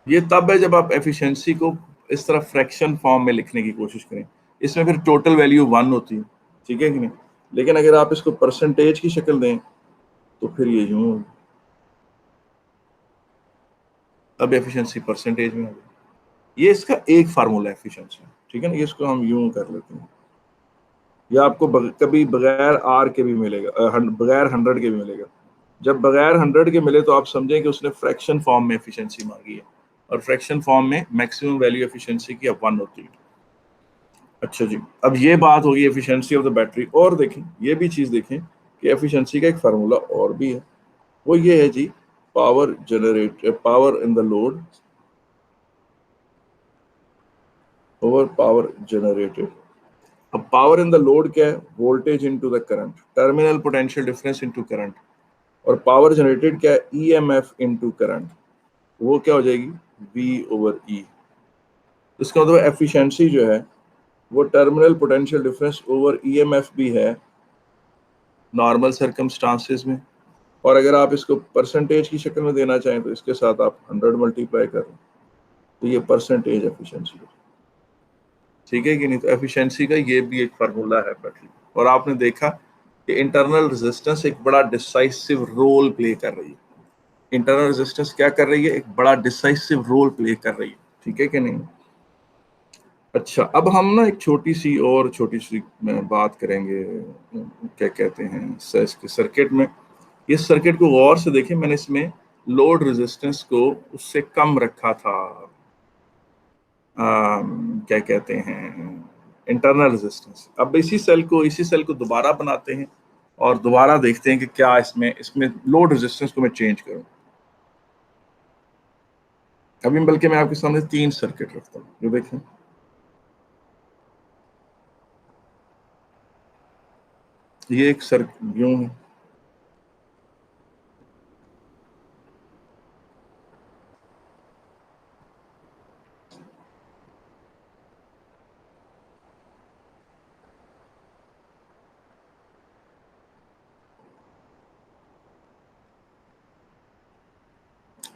ये तब है जब आप एफिशिएंसी को इस तरह फ्रैक्शन फॉर्म में लिखने की कोशिश करें, इसमें फिर टोटल वैल्यू 1 होती है, ठीक है कि नहीं। लेकिन अगर आप इसको परसेंटेज की शक्ल दें तो फिर ये यूं होगी, अब एफिशिएंसी परसेंटेज में आ गई। ये इसका एक फार्मूला है एफिशिएंसी, ठीक है ना, इसको हम यूं कर लेते हैं, या आपको कभी बगैर आर के भी मिलेगा, बगैर 100 के भी मिलेगा। जब बगैर 100 के मिले तो आप समझें कि उसने फ्रैक्शन फॉर्म में एफिशिएंसी मांगी है, और फ्रैक्शन फॉर्म में मैक्सिमम वैल्यू एफिशिएंसी की अब 1 होती है। अच्छा जी, अब ये बात होगी एफिशिएंसी ऑफ द बैटरी। और देखें, ये भी चीज़ देखें कि एफिशिएंसी का एक फार्मूला और भी है, वो ये है जी, power in the load over power generated. अब पावर इन द लोड क्या है, voltage into the current, terminal potential difference into current, और पावर जनरेटेड क्या है, ईएमएफ इनटू करंट, वो क्या हो जाएगी, V ओवर E। इसका मतलब एफिशिएंसी जो है वो terminal potential difference over EMF भी है नॉर्मल सर्कमस्टांसेस में, और अगर आप इसको परसेंटेज की शक्ल में देना चाहें तो इसके साथ आप 100 मल्टीप्लाई करें तो ये परसेंटेज एफिशिएंसी है, ठीक है कि नहीं। तो एफिशिएंसी का ये भी एक फार्मूला है बैटरी। और आपने देखा कि इंटरनल रेजिस्टेंस एक बड़ा डिसाइसिव रोल प्ले कर रही है, इंटरनल रेजिस्टेंस क्या कर रही है, एक बड़ा डिसाइसिव रोल प्ले कर रही है, ठीक है कि नहीं। अच्छा, अब हम ना एक छोटी सी बात करेंगे, क्या कहते हैं इसके सर्किट में। इस सर्किट को गौर से देखें, मैंने इसमें लोड रेजिस्टेंस को उससे कम रखा था, क्या कहते हैं, इंटरनल रेजिस्टेंस। अब इसी सेल को दोबारा बनाते हैं और दोबारा देखते हैं कि क्या इसमें लोड रेजिस्टेंस को मैं चेंज करूं। अभी बल्कि मैं आपके सामने 3 सर्किट रखता हूं, जो देखें, ये एक सर्किट यूं है,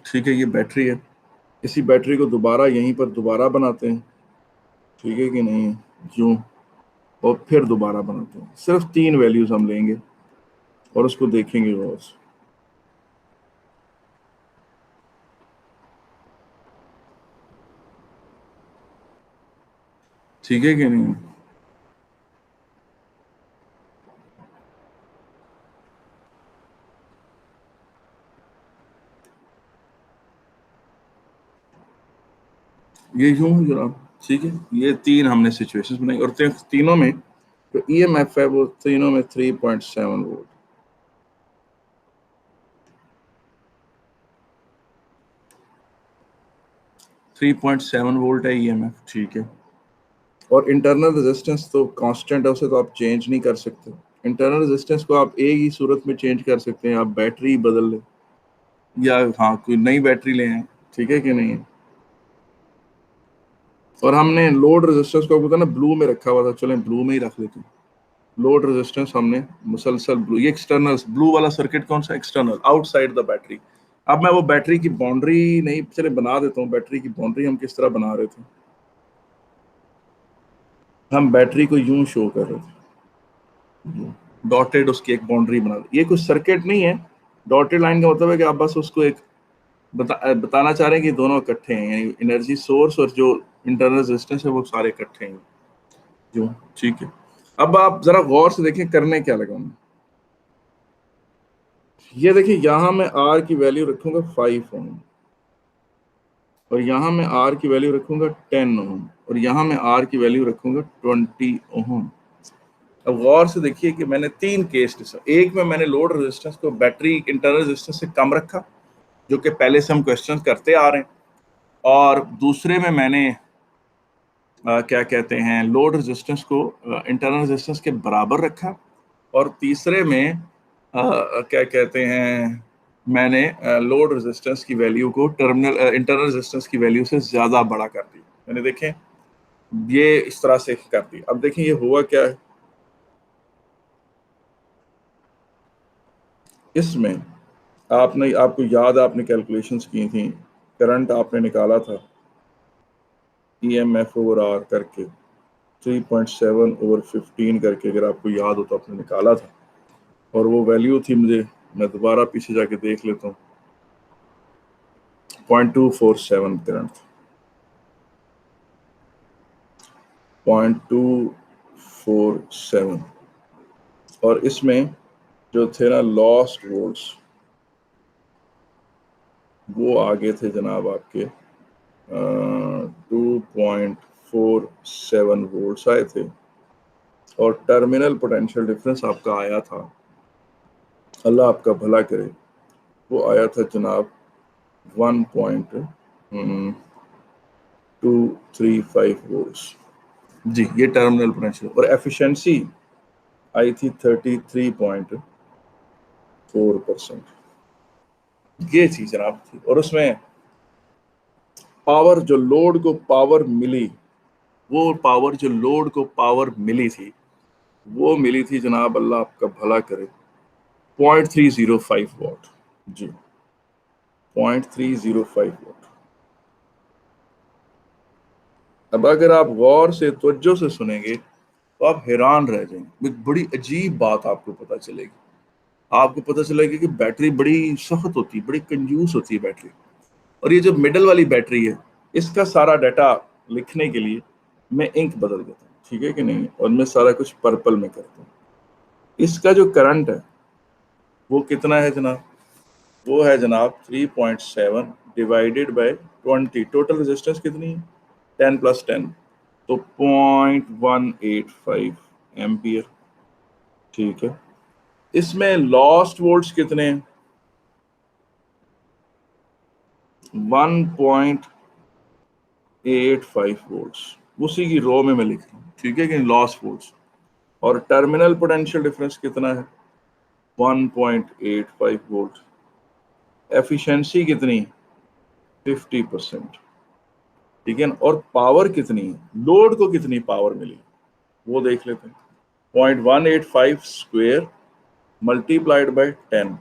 ठीक है, ये बैटरी है, इसी बैटरी को दोबारा यहीं पर दोबारा बनाते हैं, ठीक है कि नहीं, यूं, और फिर दोबारा बनाते हैं। सिर्फ 3 वैल्यूज हम लेंगे और उसको देखेंगे गौर से, ठीक है कि नहीं। ये यूं जनाब, ठीक है, ये 3 हमने सिचुएशंस बनाई, और तीनों में जो ईएमएफ है वो तीनों में 3.7 वोल्ट, 3.7 वोल्ट है ईएमएफ, ठीक है। और इंटरनल रेजिस्टेंस तो कांस्टेंट है, उसे तो आप चेंज नहीं कर सकते। इंटरनल रेजिस्टेंस को आप एक ही सूरत में चेंज कर सकते हैं, आप बैटरी बदल लें या हाँ कोई नई बैटरी ले आए, ठीक है कि नहीं। और हमने लोड रेजिस्टेंस को पता ना ब्लू में रखा हुआ था, चलें ब्लू में ही रख लेते हैं। लोड रेजिस्टेंस हमने मुसलसल ब्लू, ये एक्सटर्नल ब्लू वाला सर्किट कौन सा, एक्सटर्नल, आउटसाइड द बैटरी। अब मैं वो बैटरी की बाउंड्री नहीं, चले बना देता हूँ, बैटरी की बाउंड्री हम किस तरह बना रहे थे, हम बैटरी को यूं शो कर रहे थे, डॉटेड उसकी एक बाउंड्री बना दी। ये कुछ सर्किट नहीं है, डॉटेड लाइन का मतलब है कि आप बस उसको एक बताना चाह रहे हैं कि दोनों इकट्ठे हैं, यानी एनर्जी सोर्स और जो इंटरनल रेजिस्टेंस है वो सारे इकट्ठे हैं, जो, ठीक है। अब आप जरा गौर से देखें करने क्या लगा मैं, ये देखिए, यहां मैं आर की वैल्यू रखूंगा 5 ओम, और यहां मैं आर की वैल्यू रखूंगा 10 ओम, और यहां मैं आर की वैल्यू रखूंगा 20 ओम। अब गौर से देखिए कि मैंने 3 केस लिया, एक में मैंने लोड रेजिस्टेंस को बैटरी इंटरनल रेजिस्टेंस से कम रखा, जो कि पहले से हम क्वेश्चन करते आ रहे हैं, और दूसरे में मैंने क्या कहते हैं, लोड रेजिस्टेंस को इंटरनल रेजिस्टेंस के बराबर रखा, और तीसरे में क्या कहते हैं, मैंने लोड रेजिस्टेंस की वैल्यू को टर्मिनल इंटरनल रेजिस्टेंस की वैल्यू से ज़्यादा बड़ा कर दी। मैंने देखें ये इस तरह से कर दी। अब देखें ये हुआ क्या है, इसमें आपको याद, आपने कैलकुलेशंस की थी, करंट आपने निकाला था EMF ओवर आर करके 3.7 ओवर 15 करके, अगर आपको याद हो तो आपने निकाला था, और वो वैल्यू थी, मैं दोबारा पीछे जाके देख लेता हूँ, 0.247 करंट, 0.247, और इसमें जो थे ना लॉस्ट वोल्ट्स वो आगे थे जनाब आपके 2.47 वोल्ट्स आए थे, और टर्मिनल पोटेंशियल डिफरेंस आपका आया था, अल्लाह आपका भला करे, वो आया था जनाब 1.235 वोल्ट्स। जी ये टर्मिनल पोटेंशियल, और एफिशिएंसी आई थी 33.4%। ये थी जनाब थी, और उसमें पावर जो लोड को पावर मिली, वो पावर जो लोड को पावर मिली थी वो मिली थी जनाब, अल्लाह आपका भला करे, 0.305 वॉट। Ji 0.305 what. अब अगर आप गौर से तवज्जो से सुनेंगे तो आप हैरान रह जाएंगे, एक बड़ी अजीब बात आपको पता चलेगी। आपको पता चलेगा कि बैटरी बड़ी सख्त होती है, बड़ी कंजूस होती है बैटरी, और ये जो मिडल वाली बैटरी है इसका सारा डाटा लिखने के लिए मैं इंक बदल देता हूँ, ठीक है कि नहीं, और मैं सारा कुछ पर्पल में करता हूँ। इसका जो करंट है वो कितना है जनाब, वो है जनाब 3.7 डिवाइडेड बाय 20, टोटल रेजिस्टेंस कितनी है 10 + 10, तो 0.185 एम्पियर, ठीक है। इसमें लॉस्ट वोल्ट्स कितने हैं, 1.85 वोल्ट्स, उसी की रो में मैं लिख रहा हूँ, ठीक है कि लॉस्ट वोल्ट्स, और टर्मिनल पोटेंशियल डिफरेंस कितना है 1.85 वोल्ट, एफिशिएंसी कितनी 50%, ठीक है, और पावर कितनी है, लोड को कितनी पावर मिली वो देख लेते हैं, 0.185 स्क्वायर मल्टीप्लाइड बाय 10,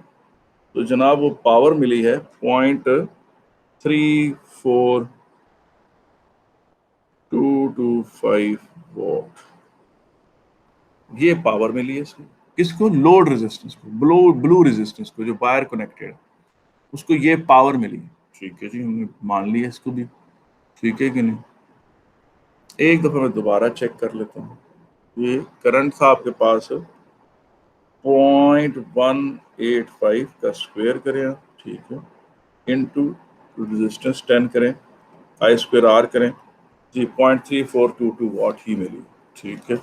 तो जनाब वो पावर मिली है 0.34225 वॉट, ये पावर मिली है इसको, किसको, लोड रेजिस्टेंस को, ब्लू रेजिस्टेंस को जो वायर कनेक्टेड है उसको ये पावर मिली, ठीक है जी, हमने मान लिया इसको भी, ठीक है कि नहीं। एक दफा मैं दोबारा चेक कर लेता हूँ, ये करंट था आपके पास 0.185 का स्क्वायर करें आप, ठीक है, इनटू रेजिस्टेंस 10 करें, आई स्क्वायर आर करें जी, 0.3422 वॉट ही मिली, ठीक है,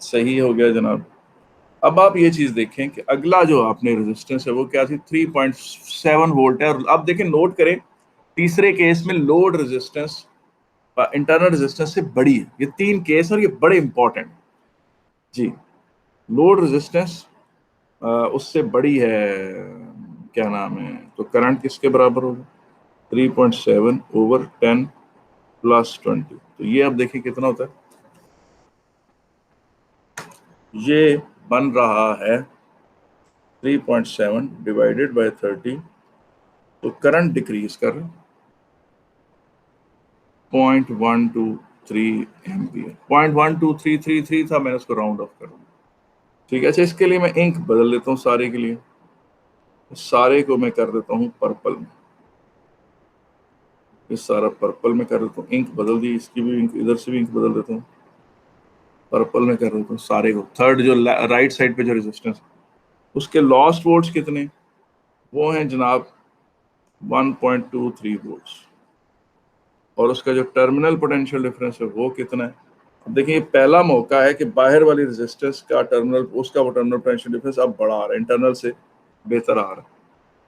सही हो गया जनाब। अब आप ये चीज देखें कि अगला जो आपने रेजिस्टेंस है वो क्या थी, 3.7 वोल्ट है, और अब देखें नोट करें तीसरे केस में लोड रेजिस्टेंस इंटरनल रेजिस्टेंस से बड़ी है, ये 3 केस और ये बड़े इंपॉर्टेंट जी। लोड रेजिस्टेंस उससे बड़ी है, क्या नाम है, तो करंट किसके बराबर होगा 3.7 ओवर 10 + 20, तो ये अब देखिए कितना होता है, ये बन रहा है 3.7 डिवाइडेड बाय 30, तो करंट डिक्रीज कर 0.123 एम्पियर, 0.12333 था, मैंने उसको राउंड ऑफ कर दिया, ठीक है। अच्छा इसके लिए मैं इंक बदल देता हूँ सारे के लिए, सारे को मैं कर देता हूँ पर्पल में, इस सारा पर्पल में कर देता हूँ, इंक बदल दी, इसकी भी इंक, इधर से भी इंक बदल देता हूँ, पर्पल में कर देता हूँ सारे को। थर्ड जो राइट साइड पे जो रेजिस्टेंस उसके लॉस्ट वोल्ट्स कितने, वो हैं जनाब 1.23 वोल्ट्स, और उसका जो टर्मिनल पोटेंशियल डिफरेंस है वो कितना है। अब देखिए ये पहला मौका है कि बाहर वाली रेजिस्टेंस का टर्मिनल, उसका वो टर्मिनल पोटेंशियल डिफरेंस अब बड़ा आ रहा है, इंटरनल से बेहतर आ रहा है,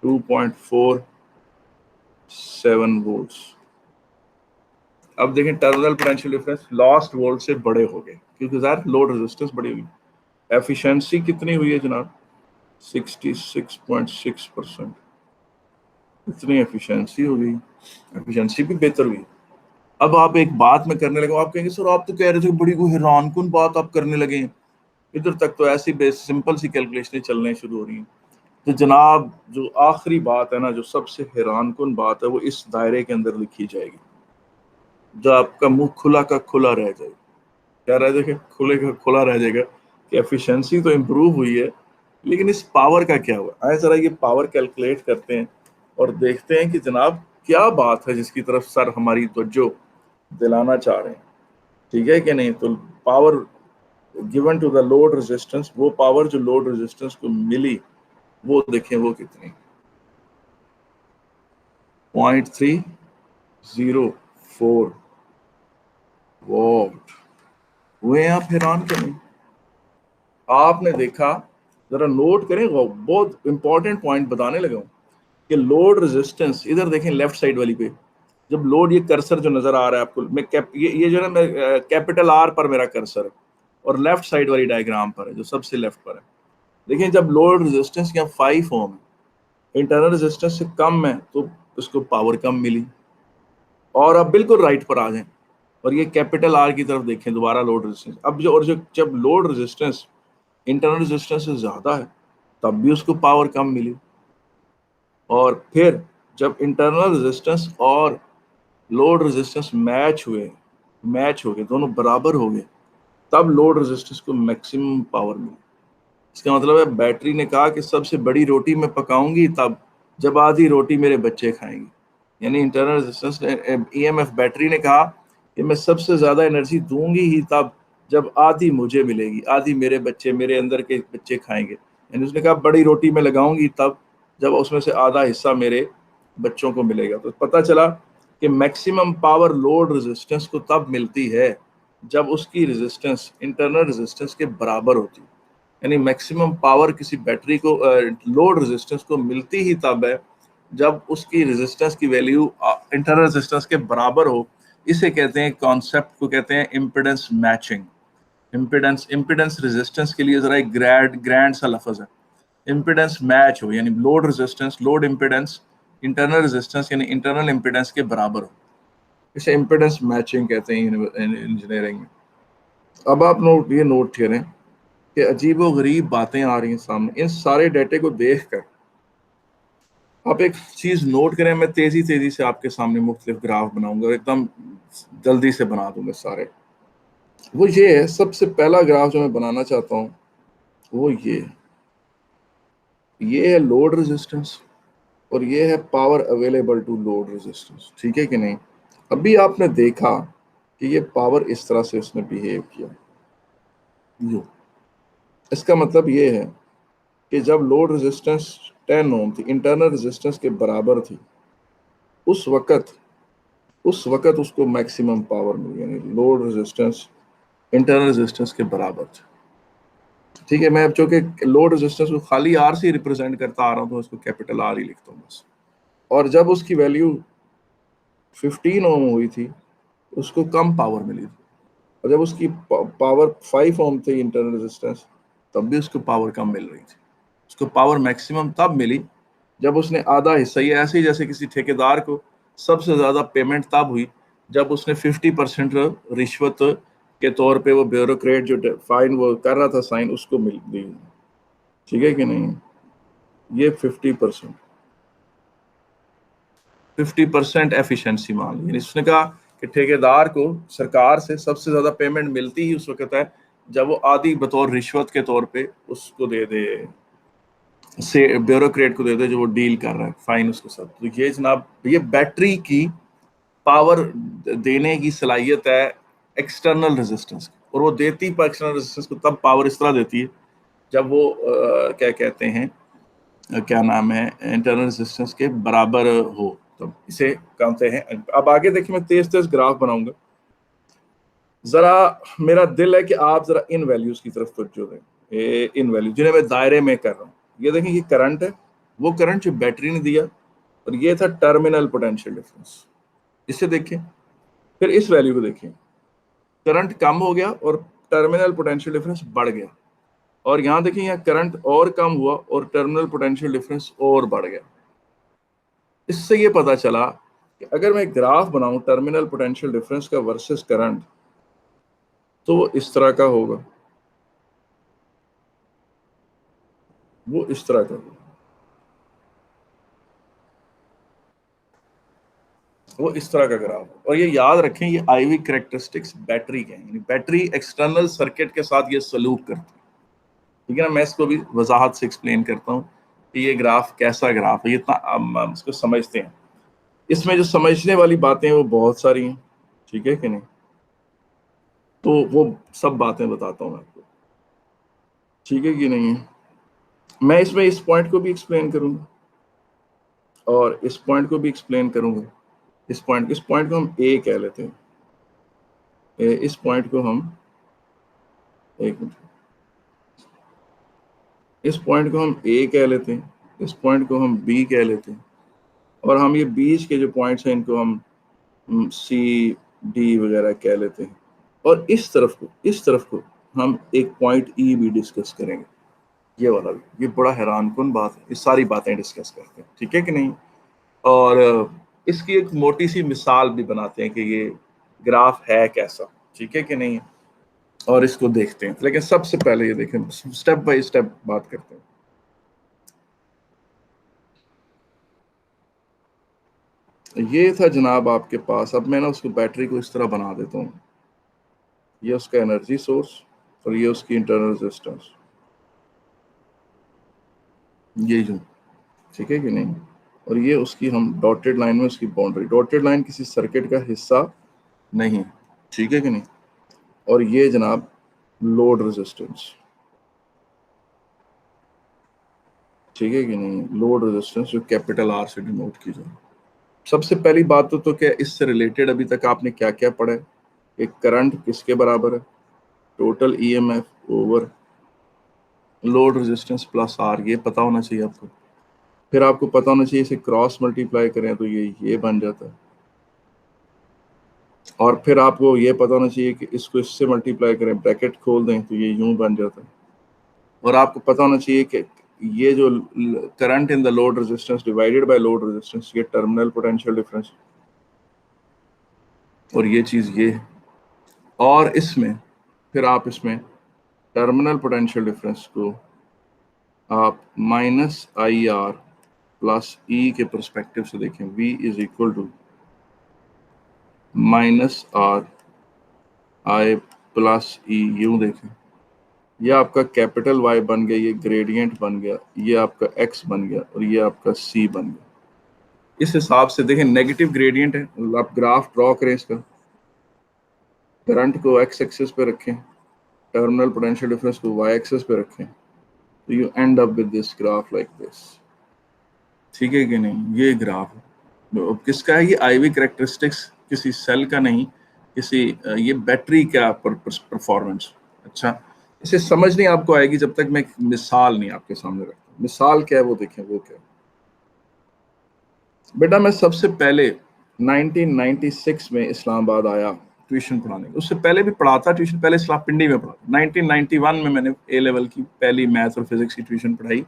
2.47 वोल्ट्स। अब देखें terminal potential difference lost volt से बड़े हो गए क्योंकि ज़ाहिर लोड रेजिस्टेंस बड़ी हुई। एफिशिएंसी कितनी हुई है जनाब 66.6%, इतनी एफिशिएंसी हो गई, एफिशिएंसी भी बेहतर हुई। अब आप एक बात में करने लगे, आप कहेंगे सर आप तो कह रहे थे बड़ी कोई हैरानकुन बात आप करने लगे हैं, इधर तक तो ऐसी सिंपल सी कैलकुलेशनें चलने शुरू हो रही हैं। तो जनाब जो आखिरी बात है ना, जो सबसे हैरानकुन बात है, वो इस दायरे के अंदर लिखी जाएगी, जो आपका मुंह खुला का खुला रह जाएगा। क्या रह जाएगा? खुले का खुला रह जाएगा कि एफिशिएंसी तो इम्प्रूव हुई है, लेकिन इस पावर का क्या हुआ। आए जरा ये पावर कैलकुलेट करते हैं और देखते हैं कि जनाब क्या बात है जिसकी तरफ सर हमारी तवज्जो दिलाना चाह रहे हैं, ठीक है कि नहीं। तो power given to the load resistance, वो पावर जो लोड रेजिस्टेंस को मिली, वो देखें वो कितनी, 0.304 वॉट। हुए आप हैरान करें? आपने देखा, जरा नोट करें, बहुत इंपॉर्टेंट पॉइंट बताने लगा हूं कि लोड रेजिस्टेंस, इधर देखें लेफ्ट साइड वाली पे, जब लोड, ये कर्सर जो नजर आ रहा है आपको, मैं ये जो है ना, कैपिटल आर पर मेरा कर्सर है और लेफ्ट साइड वाली डायग्राम पर है जो सबसे लेफ्ट पर है। देखिए जब लोड रेजिस्टेंस यहाँ 5 ओम है, इंटरनल रेजिस्टेंस से कम है, तो उसको पावर कम मिली। और अब बिल्कुल राइट पर आ जाएं और ये कैपिटल आर की तरफ देखें दोबारा, लोड रेजिस्टेंस। अब जो, और जो जब लोड रेजिस्टेंस इंटरनल रेजिस्टेंस से ज्यादा है, तब भी उसको पावर कम मिली। और फिर जब इंटरनल रेजिस्टेंस और लोड रेजिस्टेंस मैच हो गए, दोनों बराबर हो गए, तब लोड रेजिस्टेंस को मैक्सिमम पावर मिली। इसका मतलब है बैटरी ने कहा कि सबसे बड़ी रोटी मैं पकाऊंगी तब जब आधी रोटी मेरे बच्चे खाएंगे। यानी इंटरनल रेजिस्टेंस ने, ईएमएफ बैटरी ने कहा कि मैं सबसे ज्यादा एनर्जी दूंगी ही तब जब आधी मुझे मिलेगी, आधी मेरे बच्चे, मेरे अंदर के बच्चे खाएंगे। यानी उसने कहा बड़ी रोटी मैं लगाऊंगी तब जब उसमें से आधा हिस्सा मेरे बच्चों को मिलेगा। तो पता चला कि मैक्सिमम पावर लोड रेजिस्टेंस को तब मिलती है जब उसकी रेजिस्टेंस इंटरनल रेजिस्टेंस के बराबर होती है। यानी मैक्सिमम पावर किसी बैटरी को, लोड रेजिस्टेंस को मिलती ही तब है जब उसकी रेजिस्टेंस की वैल्यू इंटरनल रेजिस्टेंस के बराबर हो। इसे कहते हैं, कॉन्सेप्ट को कहते हैं इम्पिडेंस मैचिंग। इम्पिडेंस रेजिस्टेंस के लिए जरा एक ग्रैंड सा लफ्ज है, इम्पिडेंस मैच हो, यानी load resistance, load impedance internal resistance यानी इंटरनल इम्पिडेंस के बराबर हो। इसे इम्पिडेंस मैचिंग कहते हैं इंजीनियरिंग में। अब आप ये नोट करें कि अजीबो गरीब बातें आ रही हैं सामने। इन सारे डेटे को देखकर आप एक चीज नोट करें, मैं तेजी से आपके सामने मुख्तलिफ ग्राफ बनाऊंगा और एकदम जल्दी से बना दूंगा सारे। वो ये है, सबसे पहला ग्राफ जो मैं बनाना चाहता हूँ वो ये है लोड रेजिस्टेंस और ये है power available to load resistance, ठीक है कि नहीं। अभी आपने देखा कि ये पावर इस तरह से उसने बिहेव किया। यो, इसका मतलब ये है कि जब लोड रेजिस्टेंस 10 ओम थी, इंटरनल रेजिस्टेंस के बराबर थी, उस वक्त उसको मैक्सिमम पावर मिली, यानी लोड रेजिस्टेंस इंटरनल रेजिस्टेंस के बराबर थी, ठीक है। मैं अब चूंकि लोड रेजिस्टेंस को खाली आर से रिप्रेजेंट करता आ रहा हूं, तो उसको कैपिटल आर ही लिखता हूं बस। और जब उसकी वैल्यू 15 ओम हुई थी, उसको कम पावर मिली थी। और जब उसकी पावर 5 ओम थी इंटरनल रेजिस्टेंस, तब भी उसको पावर कम मिल रही थी। उसको पावर मैक्सिमम तब मिली जब उसने आधा हिस्सा, ये ऐसे ही जैसे किसी ठेकेदार को सबसे ज्यादा पेमेंट तब हुई जब उसने 50% रिश्वत के तौर पे वो ब्यूरोक्रेट जो फाइन वो कर रहा था साइन, उसको मिल दी, ठीक है कि नहीं। ये 50% एफिशिएंसी मान ली। उसने कहा कि ठेकेदार को सरकार से सबसे ज्यादा पेमेंट मिलती ही उस वक्त है जब वो आधी बतौर रिश्वत के तौर पे उसको दे दे, से ब्यूरोक्रेट को दे दे जो वो डील कर रहा है फाइन उसके साथ। तो ये जनाब, ये बैटरी की पावर देने की सलाहियत है एक्सटर्नल रेजिस्टेंस, और वो देती पर एक्सटर्नल रेजिस्टेंस को तब पावर इस तरह देती है जब वो क्या कहते हैं, क्या नाम है, इंटरनल रेजिस्टेंस के बराबर हो, तो इसे कहते हैं। अब आगे देखिए, मैं तेज ग्राफ बनाऊंगा। जरा मेरा दिल है कि आप जरा इन वैल्यूज की तरफ तवज्जो दें, इन वैल्यूज जिन्हें मैं दायरे में कर रहा हूँ। ये देखें, ये करंट है, वो करंट जो बैटरी ने दिया, और ये था टर्मिनल पोटेंशियल डिफरेंस। इसे देखें, फिर इस वैल्यू को देखें, करंट कम हो गया और टर्मिनल पोटेंशियल डिफरेंस बढ़ गया। और यहां देखें, यहाँ करंट और कम हुआ और टर्मिनल पोटेंशियल डिफरेंस और बढ़ गया। इससे ये पता चला कि अगर मैं ग्राफ बनाऊं टर्मिनल पोटेंशियल डिफरेंस का वर्सेस करंट, तो वो इस तरह का होगा, वो इस तरह का होगा, वो इस तरह का ग्राफ है। और ये याद रखें, ये आईवी कैरेक्टरिस्टिक्स बैटरी के हैं, यानी बैटरी एक्सटर्नल सर्किट के साथ ये सलूक करती है। ठीक है ना, मैं इसको भी वजाहत से एक्सप्लेन करता हूँ कि ये ग्राफ कैसा ग्राफ है, ये इतना हम इसको समझते हैं। इसमें जो समझने वाली बातें हैं वो बहुत सारी हैं, ठीक है कि नहीं, तो वो सब बातें बताता हूँ मैं आपको, ठीक है कि नहीं है। मैं इसमें इस पॉइंट को भी एक्सप्लेन करूंगा और इस पॉइंट को भी एक्सप्लेन करूंगा। इस पॉइंट को हम ए कह लेते हैं, इस पॉइंट को हम, एक मिनट, इस पॉइंट को हम ए कह लेते हैं, इस पॉइंट को हम बी कह लेते हैं, और हम ये बीच के जो पॉइंट्स हैं इनको हम सी डी वगैरह कह लेते हैं। और इस तरफ को हम एक पॉइंट ई भी डिस्कस करेंगे, ये वाला भी। ये बड़ा हैरानकुन बात है, ये सारी बातें डिस्कस करते हैं, ठीक है कि नहीं। और इसकी एक मोटी सी मिसाल भी बनाते हैं कि ये ग्राफ है कैसा, ठीक है कि नहीं, और इसको देखते हैं। लेकिन सबसे पहले ये देखें, स्टेप बाय स्टेप बात करते हैं। ये था जनाब आपके पास, अब मैं ना उसको बैटरी को इस तरह बना देता हूँ, ये उसका एनर्जी सोर्स और ये उसकी इंटरनल रेजिस्टेंस, ये जो, ठीक है कि नहीं। और ये उसकी हम डॉटेड लाइन में उसकी बाउंड्री, डॉटेड लाइन किसी सर्किट का हिस्सा नहीं, ठीक है कि नहीं। और ये जनाब लोड रेजिस्टेंस, ठीक है कि नहीं, लोड रेजिस्टेंस जो कैपिटल आर से डिनोट की जाए। सबसे पहली बात तो क्या इससे रिलेटेड अभी तक आपने क्या क्या पढ़ा है, एक करंट किसके बराबर है, total EMF over load resistance plus R, ये पता होना चाहिए आपको। फिर आपको पता होना चाहिए इसे क्रॉस मल्टीप्लाई करें तो ये बन जाता है। और फिर आपको ये पता होना चाहिए कि इसको इससे मल्टीप्लाई करें, ब्रैकेट खोल दें तो ये यूं बन जाता है। और आपको पता होना चाहिए कि ये जो current in the load resistance divided by load resistance, ये टर्मिनल पोटेंशियल डिफरेंस, और ये चीज ये है। और इसमें फिर आप इसमें टर्मिनल पोटेंशियल डिफरेंस को आप minus I R plus E के परस्पेक्टिव से देखें, V is equal to minus R I plus E, यूं देखें, ये आपका कैपिटल Y बन गया, ये ग्रेडियंट बन गया, ये आपका X बन गया और ये आपका C बन गया। इस हिसाब से देखें, नेगेटिव ग्रेडियंट है, आप ग्राफ ड्रॉ करें इसका, करंट को X एक्सिस पे रखें, टर्मिनल पोटेंशियल डिफरेंस को Y एक्सिस पे रखें, तो you and up with this graph like this, ठीक है कि नहीं। ये ग्राफ किसका है, ये आईवी कैरेक्टरिस्टिक्स किसी सेल का नहीं, किसी ये बैटरी का परफॉर्मेंस। अच्छा, इसे समझ नहीं आपको आएगी जब तक मैं एक मिसाल नहीं आपके सामने रखता। मिसाल क्या है वो देखें, वो क्या है बेटा। मैं सबसे पहले 1996 में इस्लामाबाद आया ट्यूशन पढ़ाने, उससे पहले भी पढ़ाता ट्यूशन, पहले इस्लाम पिंडी में पढ़ा। 1991 में मैंने ए लेवल की पहली मैथ और फिजिक्स की ट्यूशन पढ़ाई।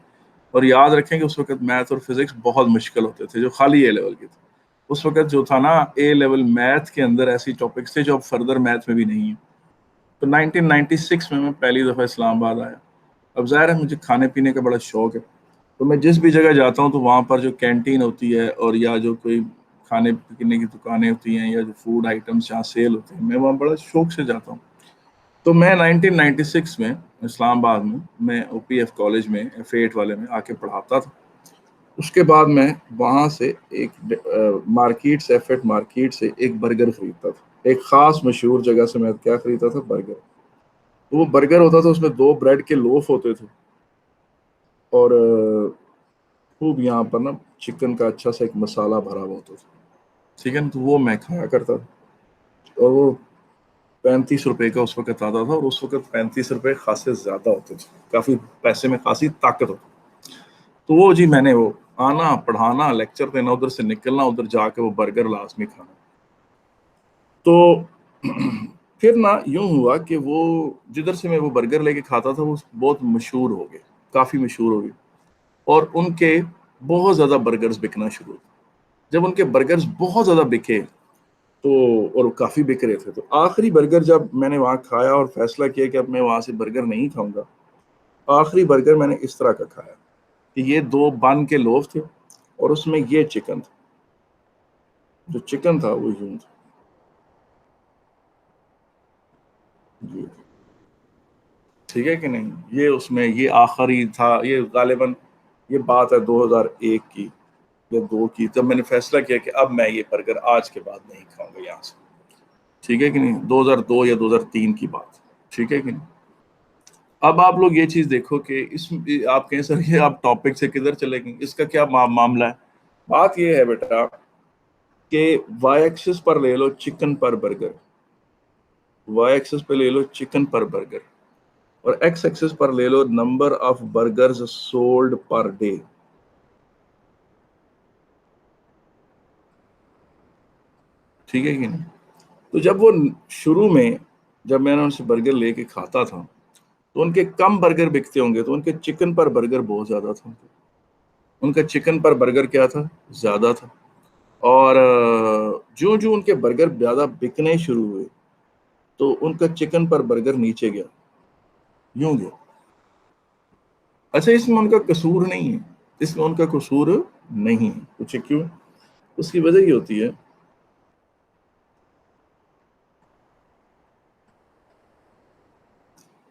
और याद रखें कि उस वक्त मैथ और फिजिक्स बहुत मुश्किल होते थे, जो खाली ए लेवल के थे। उस वक्त जो था ना, ए लेवल मैथ के अंदर ऐसी टॉपिक्स थे जो अब फर्दर मैथ में भी नहीं है। तो 1996 में मैं पहली दफ़ा इस्लामाबाद आया। अब ज़ाहिर है मुझे खाने पीने का बड़ा शौक है, तो मैं जिस भी जगह जाता हूँ तो वहाँ पर जो कैंटीन होती है और या जो कोई खाने पीने की दुकानें होती हैं या जो फूड आइटम्स जहाँ सेल होते हैं, मैं वहाँ बड़ा शौक से जाता हूँ। तो मैं 1996 में इस्लामाबाद में मैं ओपीएफ कॉलेज में F8 वाले में आके पढ़ाता था। उसके बाद मैं वहाँ से एक मार्केट से, F8 मार्केट से एक बर्गर खरीदता था। एक ख़ास मशहूर जगह से मैं क्या खरीदता था, बर्गर। तो वो बर्गर होता था, उसमें 2 ब्रेड के लोफ होते थे और खूब यहाँ पर ना चिकन का अच्छा सा एक मसाला भरा हुआ होता था, ठीक है ना। तो वो मैं खाया करता था और वो 35 रुपए का उस वक्त आता था। और उस वक्त 35 रुपए खासे ज़्यादा होते थे, काफ़ी पैसे में खासी ताकत होती। तो वो जी मैंने वो आना, पढ़ाना, लेक्चर देना, उधर से निकलना, उधर जाके वो बर्गर लाजमी खाना। तो फिर ना यूं हुआ कि वो जिधर से मैं वो बर्गर लेके खाता था वो बहुत मशहूर हो गए, काफ़ी मशहूर हो गए, और उनके बहुत ज़्यादा बर्गर्स बिकना शुरू हुए। जब उनके बर्गर्स बहुत ज़्यादा बिके तो, और काफ़ी बिक रहे थे, तो आखिरी बर्गर जब मैंने वहाँ खाया और फैसला किया कि अब मैं वहाँ से बर्गर नहीं खाऊंगा, आखिरी बर्गर मैंने इस तरह का खाया कि ये 2 बन के लोफ थे और उसमें ये चिकन था, जो चिकन था वो यूं था जी। ठीक है कि नहीं, ये उसमें ये आखिरी था, ये गालिबन ये बात है 2001 की या 2 की, तब मैंने फैसला किया कि अब मैं ये बर्गर आज के बाद नहीं खाऊंगा यहाँ से। ठीक है कि नहीं, 2002 या 2003 की बात। ठीक है कि नहीं। अब आप लोग ये चीज देखो कि इस आप कहें सर ये आप टॉपिक से किधर चले गए, इसका क्या मामला है। बात ये है बेटा कि वाई एक्सिस पर ले लो chicken per burger, Y axis पे ले लो चिकन पर बर्गर, और एक्स एक्सिस पर ले लो number of burgers sold per day. ठीक है कि नहीं। तो जब वो शुरू में जब मैंने उनसे बर्गर लेके खाता था तो उनके कम बर्गर बिकते होंगे, तो उनके चिकन पर बर्गर बहुत ज्यादा था, उनका चिकन पर बर्गर क्या था, ज्यादा था। और जो जो उनके बर्गर ज्यादा बिकने शुरू हुए तो उनका चिकन पर बर्गर नीचे गया, यूं गया। अच्छा, इसमें उनका कसूर नहीं है, इसमें उनका कसूर नहीं है। पूछे क्यों। उसकी वजह ये होती है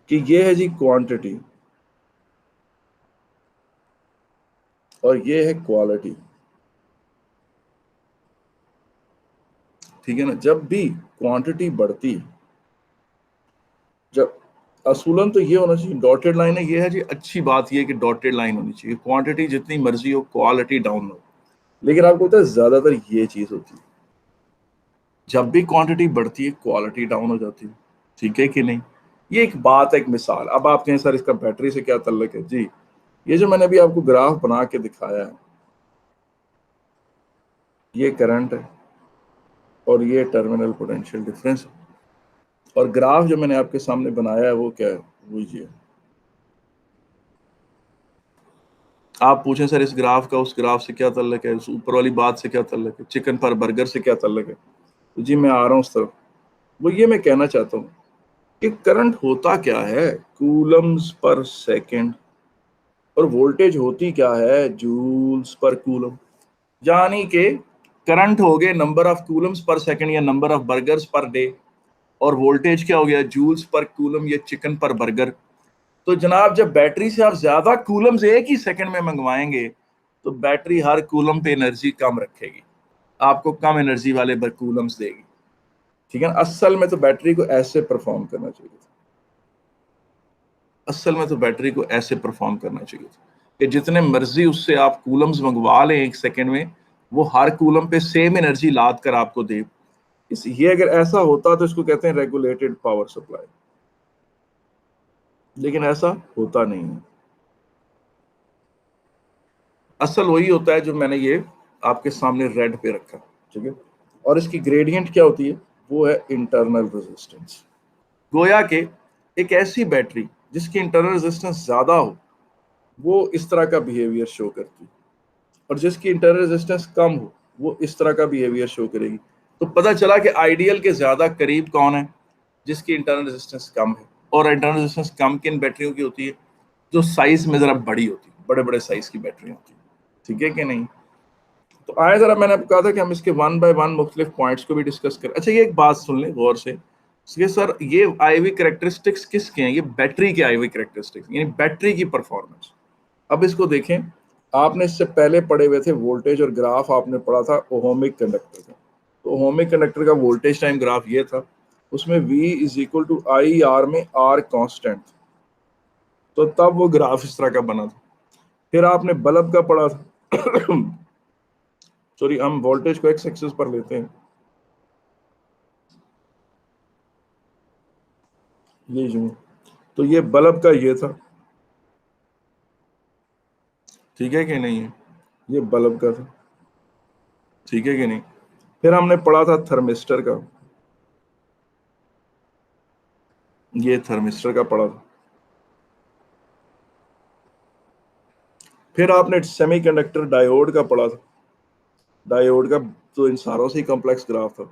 कि ये है जी क्वांटिटी और ये है क्वालिटी। ठीक है ना, जब भी क्वांटिटी बढ़ती, जब असूलन तो ये होना चाहिए डॉटेड लाइन है, ये है जी अच्छी बात ये है कि डॉटेड लाइन होनी चाहिए, क्वांटिटी जितनी मर्जी हो क्वालिटी डाउन हो। लेकिन आपको पता है ज्यादातर ये चीज होती है, जब भी क्वांटिटी बढ़ती है क्वालिटी डाउन हो जाती है। ठीक है कि नहीं। ये एक बात है, एक मिसाल। अब आप कहें सर इसका बैटरी से क्या ताल्लुक है जी, ये जो मैंने अभी आपको ग्राफ बना के दिखाया है, ये करंट है और ये टर्मिनल पोटेंशियल डिफरेंस है। और ग्राफ जो मैंने आपके सामने बनाया है वो क्या है, वो ये। आप पूछें सर इस ग्राफ का उस ग्राफ से क्या ताल्लुक है, उस ऊपर वाली बात से क्या ताल्लुक है, चिकन पर बर्गर से क्या ताल्लुक है, तो जी मैं आ रहा हूँ उस तरफ। वो ये मैं कहना चाहता हूँ कि करंट होता क्या है, कूलम्स पर सेकंड, और वोल्टेज होती क्या है, जूल्स पर कूलम। यानी कि करंट हो गए नंबर ऑफ कूलम्स पर सेकंड या number of burgers per day, और वोल्टेज क्या हो गया, जूल्स पर कूलम या चिकन पर बर्गर। तो जनाब जब बैटरी से आप ज्यादा कूलम्स एक ही सेकंड में मंगवाएंगे तो बैटरी हर कूलम पे एनर्जी कम रखेगी, आपको कम एनर्जी वाले कूलम्स देगी। ठीक है ना। असल में तो बैटरी को ऐसे परफॉर्म करना चाहिए था, असल में तो बैटरी को ऐसे परफॉर्म करना चाहिए था कि जितने मर्जी उससे आप कूलम्स मंगवा लें एक सेकंड में, वो हर कूलम पे सेम एनर्जी लाद कर आपको दे। ये अगर ऐसा होता तो इसको कहते हैं रेगुलेटेड पावर सप्लाई, लेकिन ऐसा होता नहीं है। असल वही होता है जो मैंने ये आपके सामने रेड पे रखा। ठीक है। और इसकी ग्रेडियंट क्या होती है, वो है इंटरनल रेजिस्टेंस। गोया के एक ऐसी बैटरी जिसकी इंटरनल रेजिस्टेंस ज्यादा हो वो इस तरह का बिहेवियर शो करती है, और जिसकी इंटरनल रेजिस्टेंस कम हो वो इस तरह का बिहेवियर शो करेगी। तो पता चला कि आइडियल के ज्यादा करीब कौन है, जिसकी इंटरनल रेजिस्टेंस कम है। और इंटरनल रेजिस्टेंस कम किन बैटरियों की होती है, जो साइज में जरा बड़ी होती है, बड़े बड़े साइज की बैटरी होती है। ठीक है कि नहीं। तो आए जरा, मैंने आपको कहा था कि हम इसके वन बाय वन मुख्तलिफ पॉइंट्स को भी डिस्कस करें। अच्छा, ये एक बात सुन लें गौर से कि सर ये आईवी करेक्टरिस्टिक्स किसके हैं, ये बैटरी के आईवी करेक्टरिस्टिक्स, यानी बैटरी की परफॉर्मेंस। अब इसको देखें, आपने इससे पहले पढ़े हुए थे वोल्टेज और ग्राफ, आपने पढ़ा था ओहोमिक कंडक्टर का। तो ओहोमिक कंडक्टर का वोल्टेज टाइम ग्राफ ये था, उसमें V is equal to I R में आर कांस्टेंट, तो तब वो ग्राफ इस तरह का बना था। फिर आपने बल्ब का पढ़ा था सॉरी, हम वोल्टेज को एक्स एक्सिस पर लेते हैं, ये यूं, तो ये बल्ब का ये था। ठीक है कि नहीं है, ये बल्ब का था। ठीक है कि नहीं। फिर हमने पढ़ा था थर्मिस्टर का, ये थर्मिस्टर का पढ़ा था। फिर आपने सेमीकंडक्टर डायोड का पढ़ा था, डायोड का तो इन सारों से ही कॉम्प्लेक्स ग्राफ था